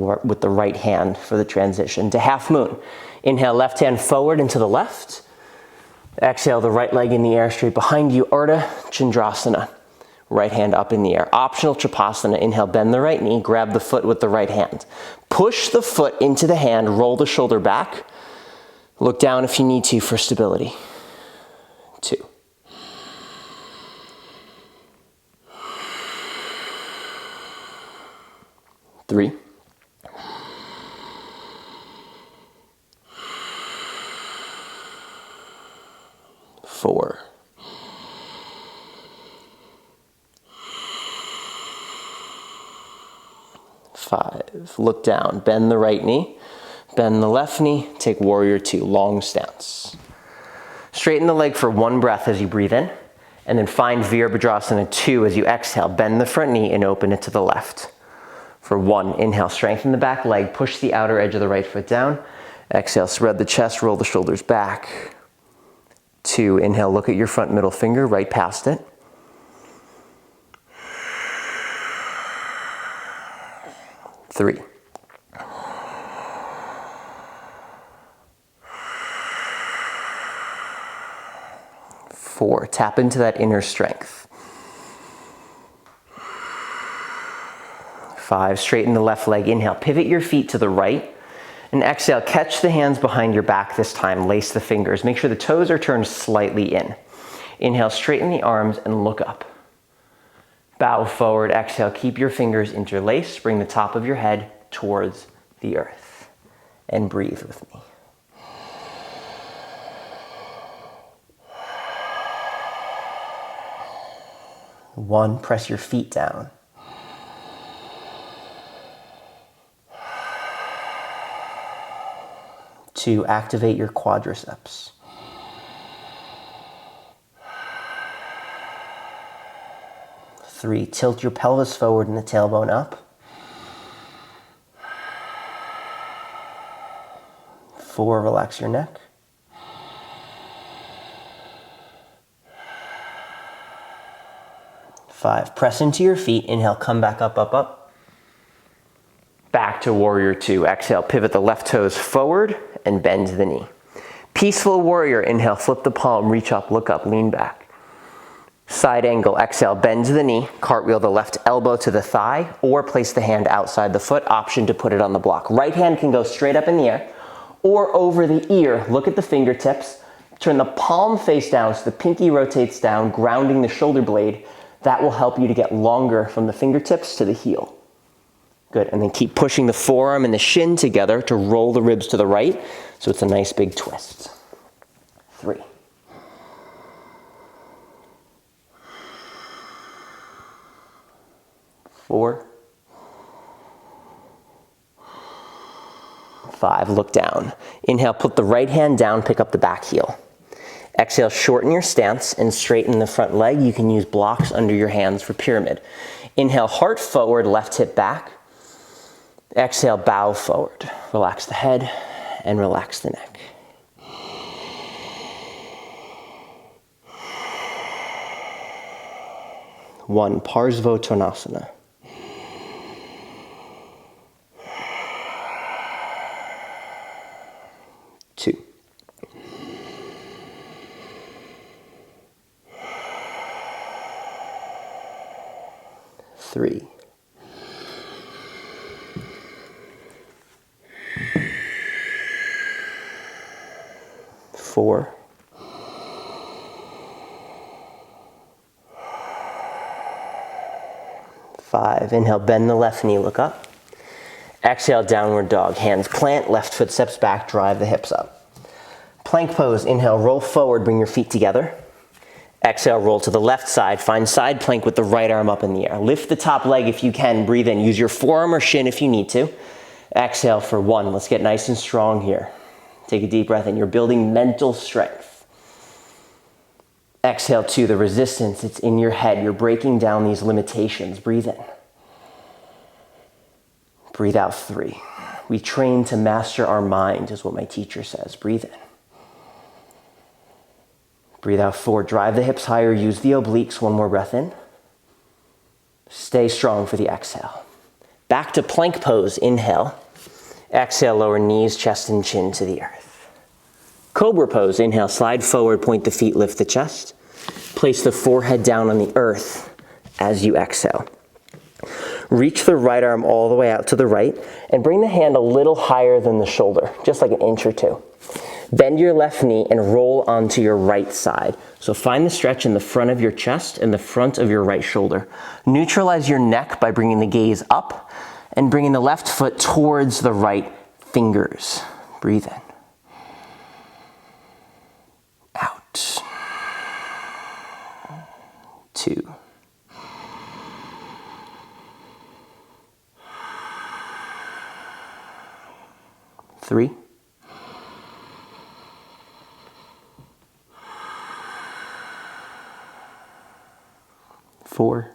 right hand for the transition to half moon. Inhale, left hand forward and to the left. Exhale, the right leg in the air straight behind you, Ardha Chandrasana. Right hand up in the air. Optional Tripadasana. Inhale, bend the right knee, grab the foot with the right hand. Push the foot into the hand, roll the shoulder back. Look down if you need to for stability. 2. 3. 4. 5. Look down, bend the right knee, bend the left knee, take warrior 2, long stance. Straighten the leg for 1 breath as you breathe in, and then find Virabhadrasana 2 as you exhale, bend the front knee and open it to the left. For 1, inhale, strengthen the back leg, push the outer edge of the right foot down. Exhale, spread the chest, roll the shoulders back. 2, inhale, look at your front middle finger, right past it. 3. 4, tap into that inner strength. 5, straighten the left leg. Inhale, pivot your feet to the right. And exhale, catch the hands behind your back this time. Lace the fingers. Make sure the toes are turned slightly in. Inhale, straighten the arms and look up. Bow forward. Exhale, keep your fingers interlaced. Bring the top of your head towards the earth. And breathe with me. One, press your feet down. 2, activate your quadriceps. 3, tilt your pelvis forward and the tailbone up. 4, relax your neck. 5, press into your feet. Inhale, come back up, up, up. Back to warrior 2. Exhale, pivot the left toes forward and bend the knee. Peaceful warrior. Inhale, flip the palm, reach up, look up, lean back. Side angle. Exhale, bend the knee, cartwheel the left elbow to the thigh, or place the hand outside the foot. Option to put it on the block. Right hand can go straight up in the air or over the ear. Look at the fingertips. Turn the palm face down so the pinky rotates down, grounding the shoulder blade. That will help you to get longer from the fingertips to the heel. Good, and then keep pushing the forearm and the shin together to roll the ribs to the right, so it's a nice big twist. 3. 4. 5, look down. Inhale, put the right hand down, pick up the back heel. Exhale, shorten your stance and straighten the front leg. You can use blocks under your hands for pyramid. Inhale, heart forward, left hip back. Exhale, bow forward. Relax the head and relax the neck. One, Parsvottanasana. 3, 4, 5. Inhale, bend the left knee, look up. Exhale, downward dog. Hands plant, left foot steps back, drive the hips up. Plank pose, inhale, roll forward, bring your feet together. Exhale, roll to the left side. Find side plank with the right arm up in the air. Lift the top leg if you can. Breathe in. Use your forearm or shin if you need to. Exhale for 1. Let's get nice and strong here. Take a deep breath in. You're building mental strength. Exhale 2. The resistance, it's in your head. You're breaking down these limitations. Breathe in. Breathe out 3. We train to master our mind, is what my teacher says. Breathe in. Breathe out 4. Drive the hips higher. Use the obliques. 1 more breath in. Stay strong for the exhale. Back to plank pose. Inhale. Exhale, lower knees, chest and chin to the earth. Cobra pose. Inhale, slide forward, point the feet, lift the chest. Place the forehead down on the earth as you exhale. Reach the right arm all the way out to the right and bring the hand a little higher than the shoulder, just like an inch or 2. Bend your left knee and roll onto your right side. So find the stretch in the front of your chest and the front of your right shoulder. Neutralize your neck by bringing the gaze up and bringing the left foot towards the right fingers. Breathe in. Out. 2. 3. 4.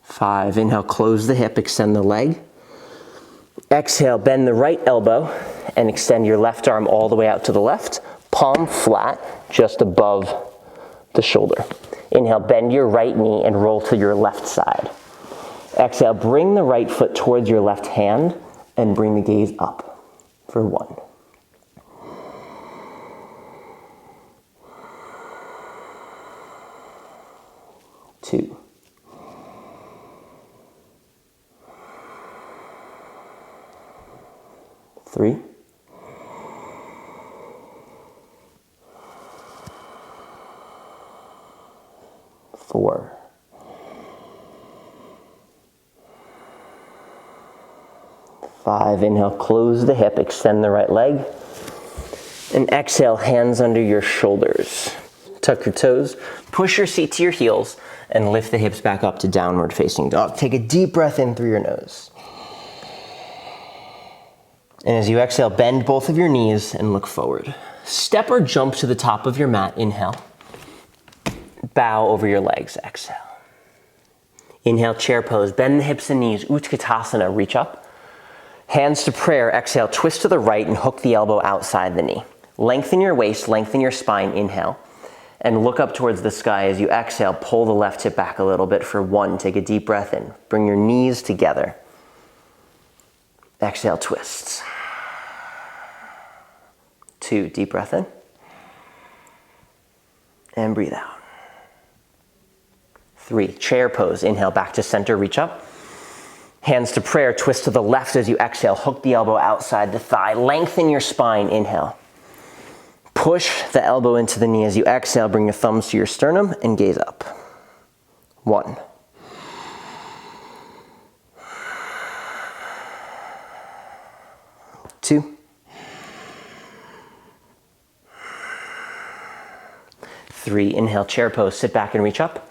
5. Inhale, close the hip, extend the leg. Exhale, bend the right elbow and extend your left arm all the way out to the left. Palm flat, just above the shoulder. Inhale, bend your right knee and roll to your left side. Exhale, bring the right foot towards your left hand and bring the gaze up for 1. 2. 3. 4. 5. Inhale, close the hip, extend the right leg. And exhale, hands under your shoulders. Tuck your toes, push your seat to your heels, and lift the hips back up to downward facing dog. Take a deep breath in through your nose. And as you exhale, bend both of your knees and look forward. Step or jump to the top of your mat, inhale. Bow over your legs, exhale. Inhale, chair pose, bend the hips and knees, Utkatasana, reach up. Hands to prayer, exhale, twist to the right and hook the elbow outside the knee. Lengthen your waist, lengthen your spine, inhale. And look up towards the sky. As you exhale, pull the left hip back a little bit for 1. Take a deep breath in. Bring your knees together. Exhale, twists. 2, deep breath in. And breathe out. 3, chair pose. Inhale, back to center, reach up. Hands to prayer, twist to the left as you exhale. Hook the elbow outside the thigh. Lengthen your spine, inhale. Push the elbow into the knee as you exhale. Bring your thumbs to your sternum and gaze up. 1. 2. 3. Inhale, chair pose. Sit back and reach up.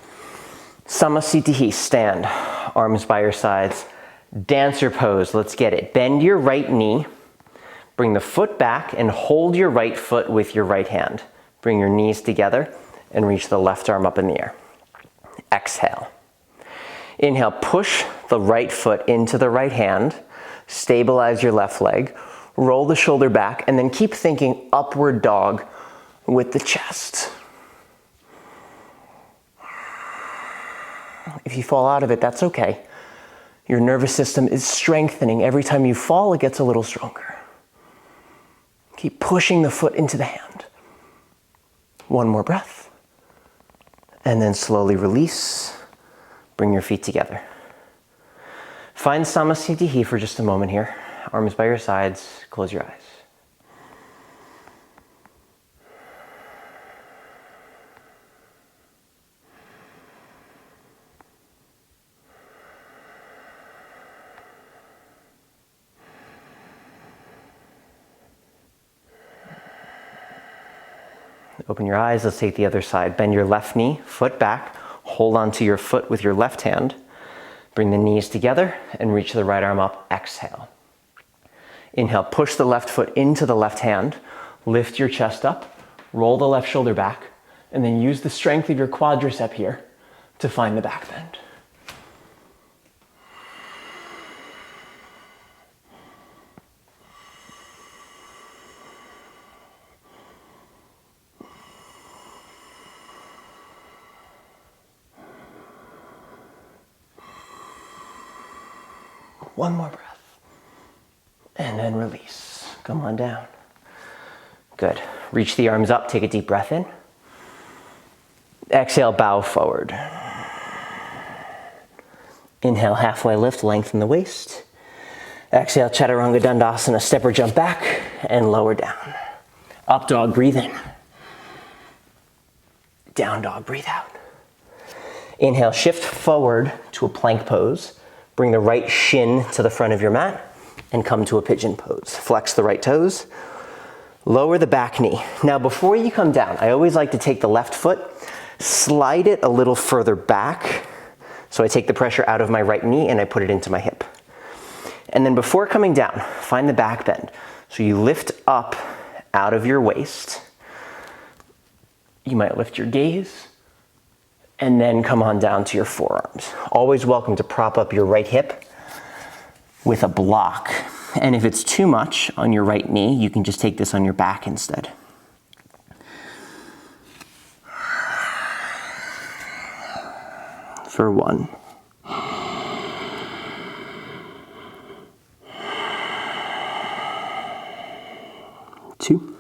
Samasthiti, stand. Arms by your sides. Dancer pose. Let's get it. Bend your right knee. Bring the foot back and hold your right foot with your right hand. Bring your knees together and reach the left arm up in the air. Exhale. Inhale, push the right foot into the right hand. Stabilize your left leg. Roll the shoulder back and then keep thinking upward dog with the chest. If you fall out of it, that's okay. Your nervous system is strengthening. Every time you fall, it gets a little stronger. Keep pushing the foot into the hand. One more breath. And then slowly release. Bring your feet together. Find Samasthiti for just a moment here. Arms by your sides, close your eyes. Open your eyes, let's take the other side. Bend your left knee, foot back, hold onto your foot with your left hand. Bring the knees together and reach the right arm up, exhale. Inhale, push the left foot into the left hand, lift your chest up, roll the left shoulder back, and then use the strength of your quadricep here to find the back bend. One more breath. And then release. Come on down. Good. Reach the arms up, take a deep breath in. Exhale, bow forward. Inhale, halfway lift, lengthen the waist. Exhale, Chaturanga Dandasana, step or jump back and lower down. Up dog, breathe in. Down dog, breathe out. Inhale, shift forward to a plank pose. Bring the right shin to the front of your mat and come to a pigeon pose. Flex the right toes, lower the back knee. Now before you come down, I always like to take the left foot, slide it a little further back. So I take the pressure out of my right knee and I put it into my hip. And then before coming down, find the back bend. So you lift up out of your waist. You might lift your gaze and then come on down to your forearms. Always welcome to prop up your right hip with a block. And if it's too much on your right knee, you can just take this on your back instead. For 1. 2.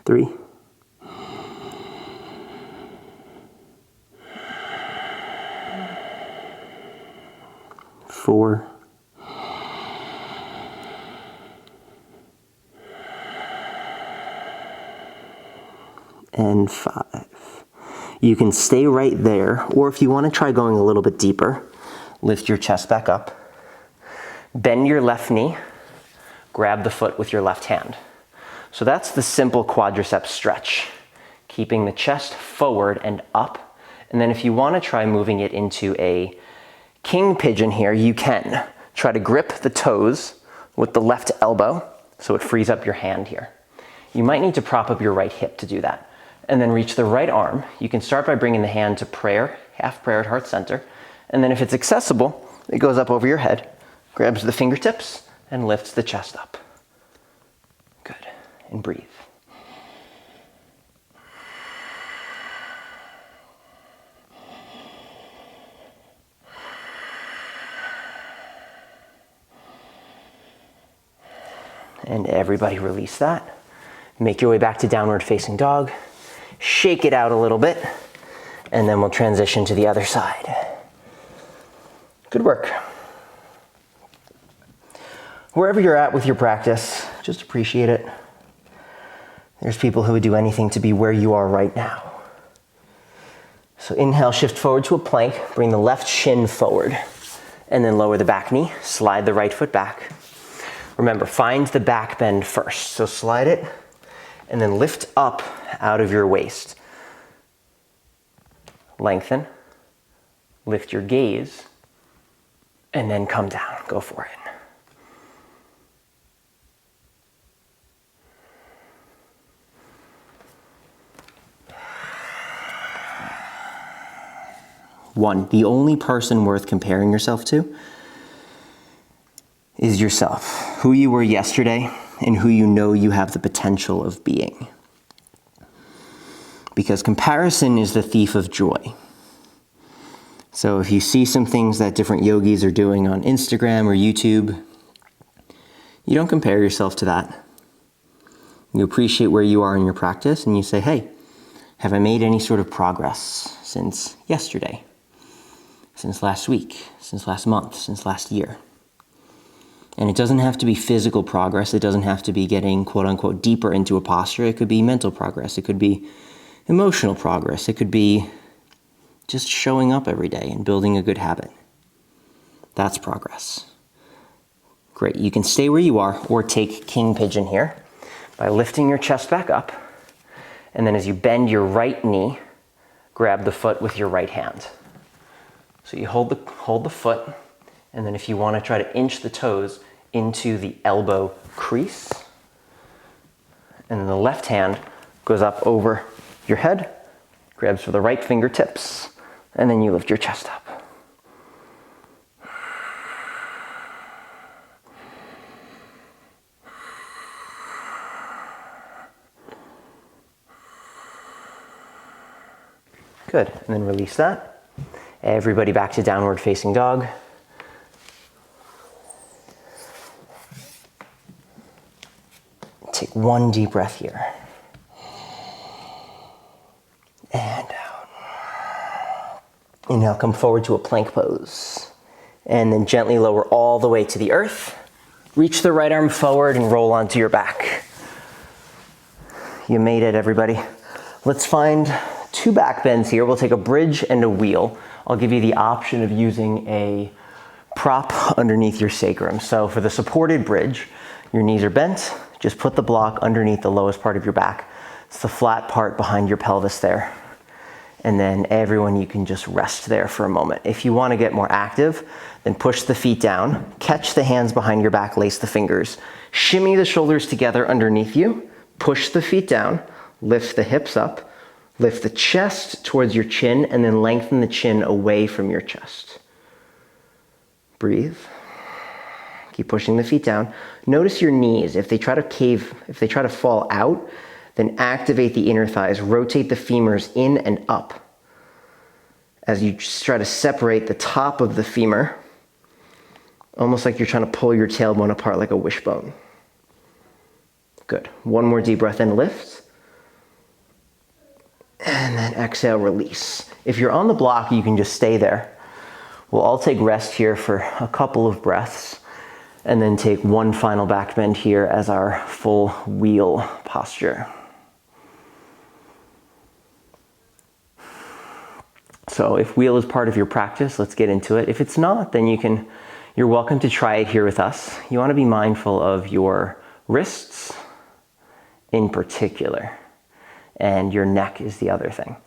3. 4. And 5. You can stay right there, or if you want to try going a little bit deeper, lift your chest back up, bend your left knee, grab the foot with your left hand. So that's the simple quadricep stretch, keeping the chest forward and up. And then if you want to try moving it into a king pigeon here, you can. Try to grip the toes with the left elbow so it frees up your hand here. You might need to prop up your right hip to do that. And then reach the right arm. You can start by bringing the hand to prayer, half prayer at heart center. And then if it's accessible, it goes up over your head, grabs the fingertips, and lifts the chest up. Good. And breathe. And everybody release that. Make your way back to downward facing dog. Shake it out a little bit, and then we'll transition to the other side. Good work. Wherever you're at with your practice, just appreciate it. There's people who would do anything to be where you are right now. So inhale, shift forward to a plank, bring the left shin forward, and then lower the back knee, slide the right foot back. Remember, find the back bend first. So slide it, and then lift up out of your waist. Lengthen, lift your gaze, and then come down. Go for it. One, the only person worth comparing yourself to is yourself. Who you were yesterday and who you know you have the potential of being. Because comparison is the thief of joy. So if you see some things that different yogis are doing on Instagram or YouTube, You don't compare yourself to that. You appreciate where you are in your practice and you say, hey, have I made any sort of progress since yesterday, since last week, since last month, since last year? And it doesn't have to be physical progress. It doesn't have to be getting, quote unquote, deeper into a posture. It could be mental progress. It could be emotional progress. It could be just showing up every day and building a good habit. That's progress. Great. You can stay where you are or take king pigeon here by lifting your chest back up. And then as you bend your right knee, grab the foot with your right hand. So you hold the foot, and then if you want to try to inch the toes into the elbow crease, and then the left hand goes up over your head, grabs for the right fingertips, and then you lift your chest up. Good, and then release that. Everybody back to downward facing dog. Take one deep breath here. And out. Inhale, come forward to a plank pose. And then gently lower all the way to the earth. Reach the right arm forward and roll onto your back. You made it, everybody. Let's find 2 back bends here. We'll take a bridge and a wheel. I'll give you the option of using a prop underneath your sacrum. So for the supported bridge, your knees are bent. Just put the block underneath the lowest part of your back. It's the flat part behind your pelvis there. And then everyone, you can just rest there for a moment. If you want to get more active, then push the feet down, catch the hands behind your back, lace the fingers, shimmy the shoulders together underneath you, push the feet down, lift the hips up, lift the chest towards your chin, and then lengthen the chin away from your chest. Breathe. Keep pushing the feet down. Notice your knees. If they try to cave, if they try to fall out, then activate the inner thighs. Rotate the femurs in and up as you just try to separate the top of the femur, almost like you're trying to pull your tailbone apart like a wishbone. Good. One more deep breath in, lift. And then exhale, release. If you're on the block, you can just stay there. We'll all take rest here for a couple of breaths, and then take one final back bend here as our full wheel posture. So if wheel is part of your practice, let's get into it. If it's not, then you're welcome to try it here with us. You want to be mindful of your wrists in particular, and your neck is the other thing.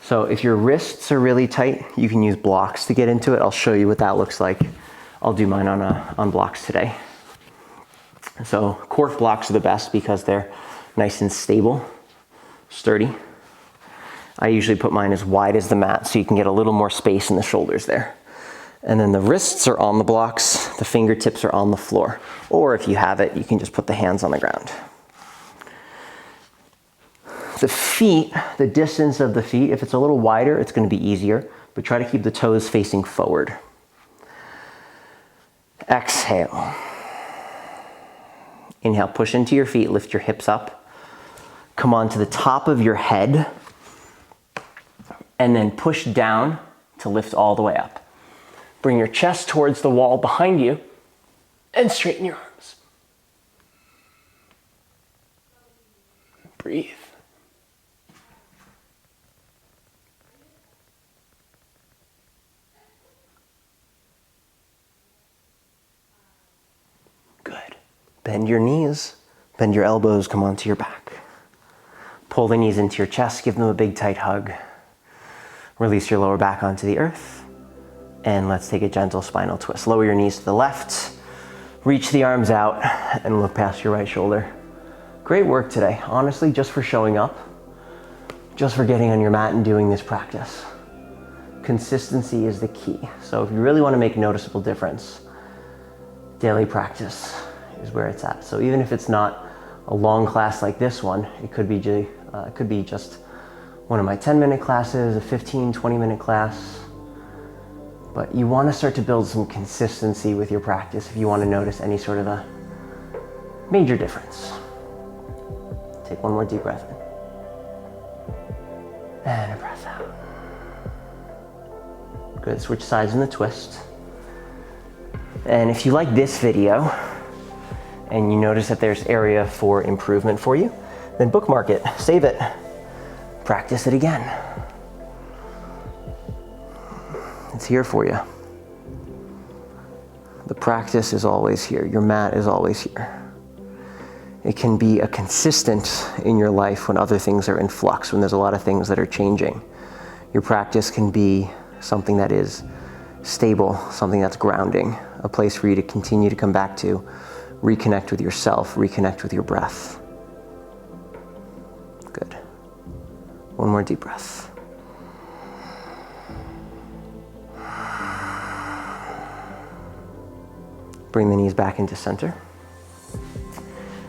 So if your wrists are really tight, you can use blocks to get into it. I'll show you what that looks like. I'll do mine on blocks today. So cork blocks are the best because they're nice and stable, sturdy. I usually put mine as wide as the mat so you can get a little more space in the shoulders there. And then the wrists are on the blocks, the fingertips are on the floor. Or if you have it, you can just put the hands on the ground. The feet, the distance of the feet, if it's a little wider, it's going to be easier, but try to keep the toes facing forward. Exhale. Inhale, push into your feet, lift your hips up. Come on to the top of your head, and then push down to lift all the way up. Bring your chest towards the wall behind you, and straighten your arms. Breathe. Good. Bend your knees, bend your elbows, come onto your back. Pull the knees into your chest, give them a big tight hug. Release your lower back onto the earth. And let's take a gentle spinal twist. Lower your knees to the left, reach the arms out, and look past your right shoulder. Great work today, honestly, just for showing up, just for getting on your mat and doing this practice. Consistency is the key. So if you really want to make a noticeable difference, daily practice is where it's at. So even if it's not a long class like this one, it could be just one of my 10-minute classes, a 15, 20-minute class. But you want to start to build some consistency with your practice if you want to notice any sort of a Major difference. Take one more deep breath in. And a breath out. Good, switch sides in the twist. And if you like this video and you notice that there's area for improvement for you, then bookmark it, save it, practice it again. It's here for you. The practice is always here. Your mat is always here. It can be a consistent in your life when other things are in flux, when there's a lot of things that are changing. Your practice can be something that is stable, something that's grounding, a place for you to continue to come back to, reconnect with yourself, reconnect with your breath. Good. One more deep breath. Bring the knees back into center.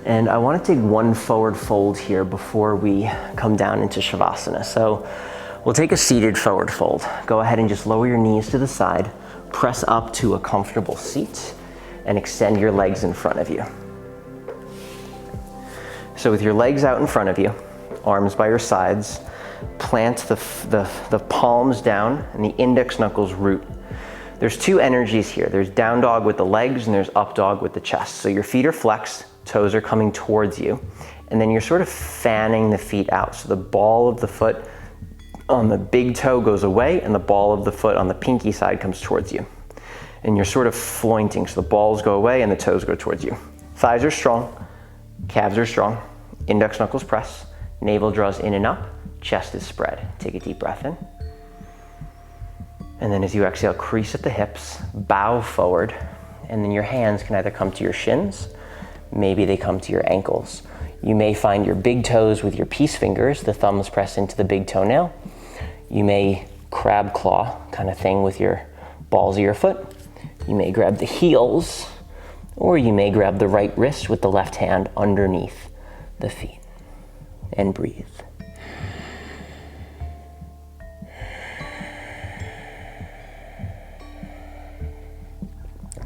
And I want to take one forward fold here before we come down into Shavasana. So we'll take a seated forward fold. Go ahead and just lower your knees to the side, press up to a comfortable seat, and extend your legs in front of you. So with your legs out in front of you, arms by your sides, plant the palms down and the index knuckles root. There's two energies here. There's down dog with the legs and there's up dog with the chest. So your feet are flexed, toes are coming towards you, and then you're sort of fanning the feet out. So the ball of the foot on the big toe goes away and the ball of the foot on the pinky side comes towards you. And you're sort of flointing, so the balls go away and the toes go towards you. Thighs are strong, calves are strong, index knuckles press, navel draws in and up, chest is spread. Take a deep breath in. And then as you exhale, crease at the hips, bow forward, and then your hands can either come to your shins, maybe they come to your ankles. You may find your big toes with your peace fingers, the thumbs press into the big toenail. You may crab claw kind of thing with your balls of your foot. You may grab the heels, or you may grab the right wrist with the left hand underneath the feet. And breathe.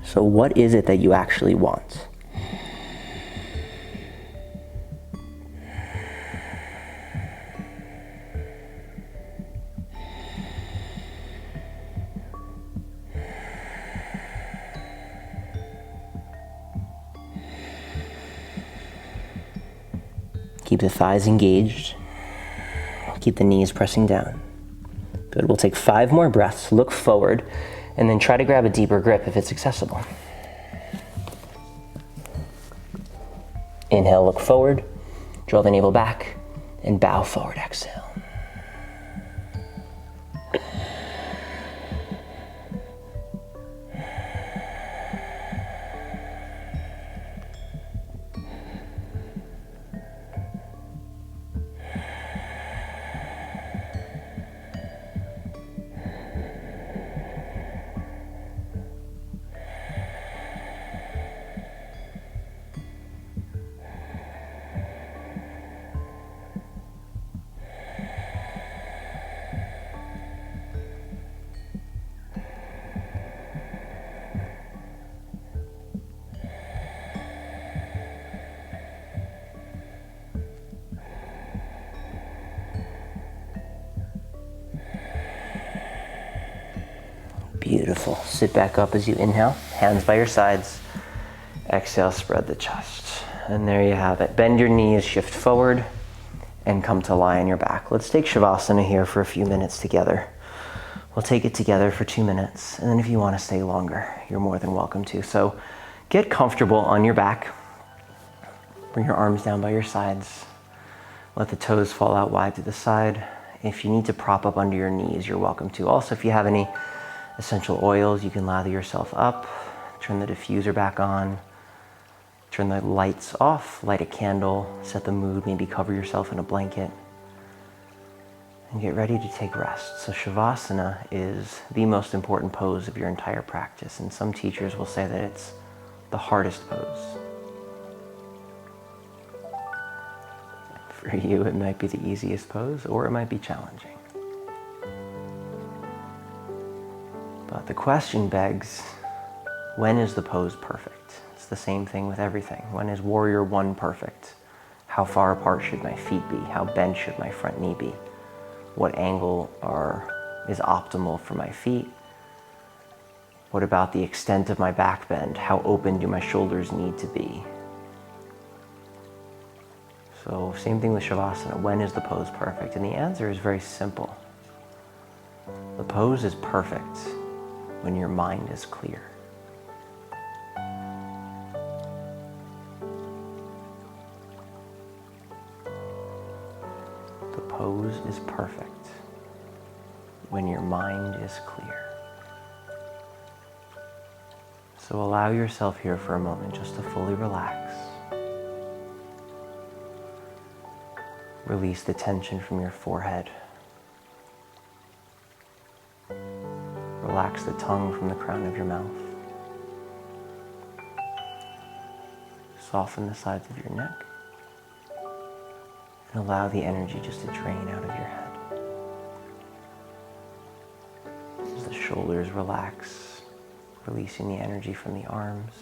So what is it that you actually want? Keep the thighs engaged. Keep the knees pressing down. Good, we'll take 5 more breaths, look forward, and then try to grab a deeper grip if it's accessible. Inhale, look forward, draw the navel back, and bow forward, exhale. Beautiful. Sit back up as you inhale, hands by your sides. Exhale, spread the chest. And there you have it. Bend your knees, shift forward, and come to lie on your back. Let's take Shavasana here for a few minutes together. We'll take it together for 2 minutes, and then if you want to stay longer, you're more than welcome to. So get comfortable on your back. Bring your arms down by your sides. Let the toes fall out wide to the side. If you need to prop up under your knees, you're welcome to. Also, if you have any essential oils, you can lather yourself up, turn the diffuser back on, turn the lights off, light a candle, set the mood, maybe cover yourself in a blanket, and get ready to take rest. So Shavasana is the most important pose of your entire practice, and some teachers will say that it's the hardest pose. For you, it might be the easiest pose, or it might be challenging. But the question begs, when is the pose perfect? It's the same thing with everything. When is warrior one perfect? How far apart should my feet be? How bent should my front knee be? What angle is optimal for my feet? What about the extent of my back bend? How open do my shoulders need to be? So same thing with Shavasana. When is the pose perfect? And the answer is very simple. The pose is perfect when your mind is clear. The pose is perfect when your mind is clear. So allow yourself here for a moment just to fully relax. Release the tension from your forehead. Relax the tongue from the crown of your mouth. Soften the sides of your neck. And allow the energy just to drain out of your head. As the shoulders relax, releasing the energy from the arms.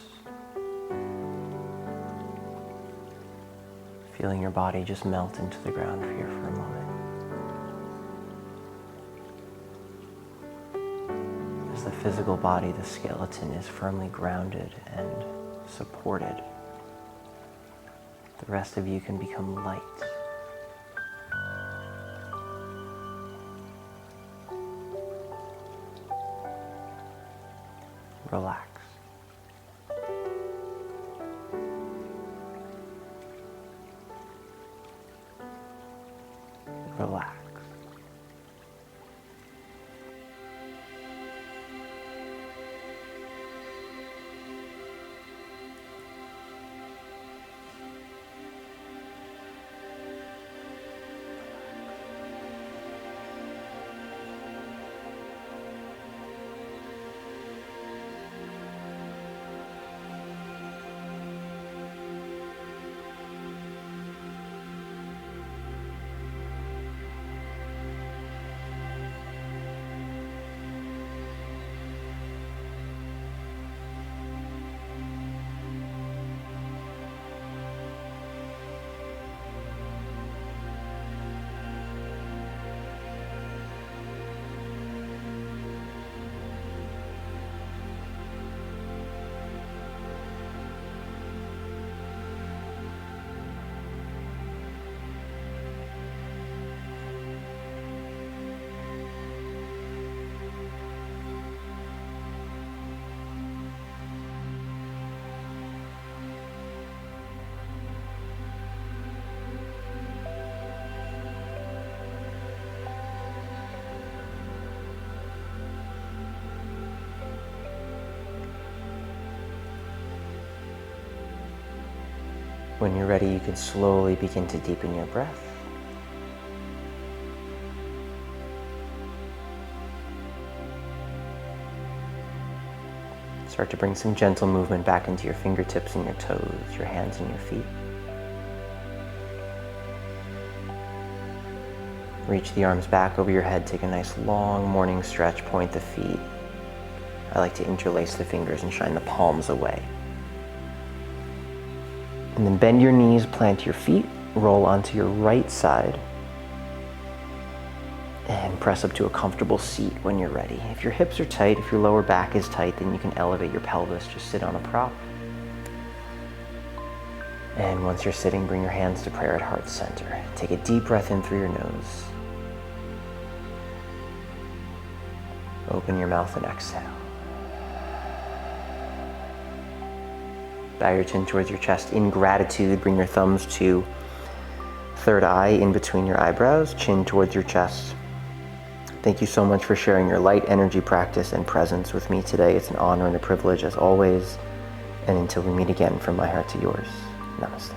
Feeling your body just melt into the ground here for a moment. As the physical body, the skeleton, is firmly grounded and supported, the rest of you can become light. Relax. Relax. When you're ready, you can slowly begin to deepen your breath. Start to bring some gentle movement back into your fingertips and your toes, your hands and your feet. Reach the arms back over your head, take a nice long morning stretch, point the feet. I like to interlace the fingers and shine the palms away. And then bend your knees, plant your feet, roll onto your right side, and press up to a comfortable seat when you're ready. If your hips are tight, if your lower back is tight, then you can elevate your pelvis, just sit on a prop. And once you're sitting, bring your hands to prayer at heart center. Take a deep breath in through your nose. Open your mouth and exhale. Bow your chin towards your chest. In gratitude, bring your thumbs to third eye in between your eyebrows, chin towards your chest. Thank you so much for sharing your light energy practice and presence with me today. It's an honor and a privilege as always. And until we meet again, from my heart to yours, namaste.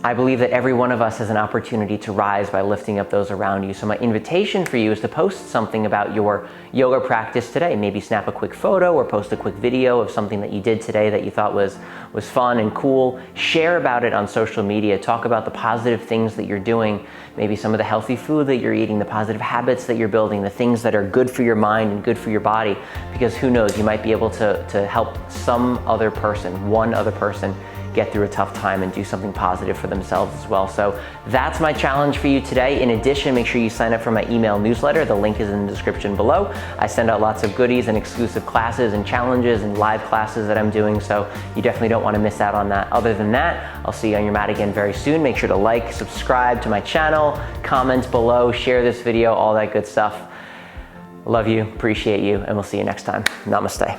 I believe that every one of us has an opportunity to rise by lifting up those around you. So my invitation for you is to post something about your yoga practice today. Maybe snap a quick photo or post a quick video of something that you did today that you thought was fun and cool. Share about it on social media. Talk about the positive things that you're doing, maybe some of the healthy food that you're eating, the positive habits that you're building, the things that are good for your mind and good for your body, because who knows, you might be able to help some other person, one other person, get through a tough time and do something positive for themselves as well. So that's my challenge for you today. In addition, make sure you sign up for my email newsletter. The link is in the description below. I send out lots of goodies and exclusive classes and challenges and live classes that I'm doing, so you definitely don't want to miss out on that. Other than that, I'll see you on your mat again very soon. Make sure to like, subscribe to my channel, comment below, share this video, all that good stuff. Love you, appreciate you, and we'll see you next time. Namaste.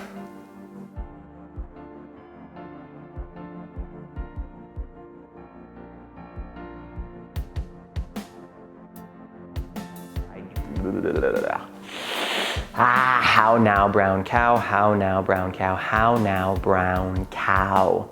How now, brown cow? How now, brown cow? How now, brown cow?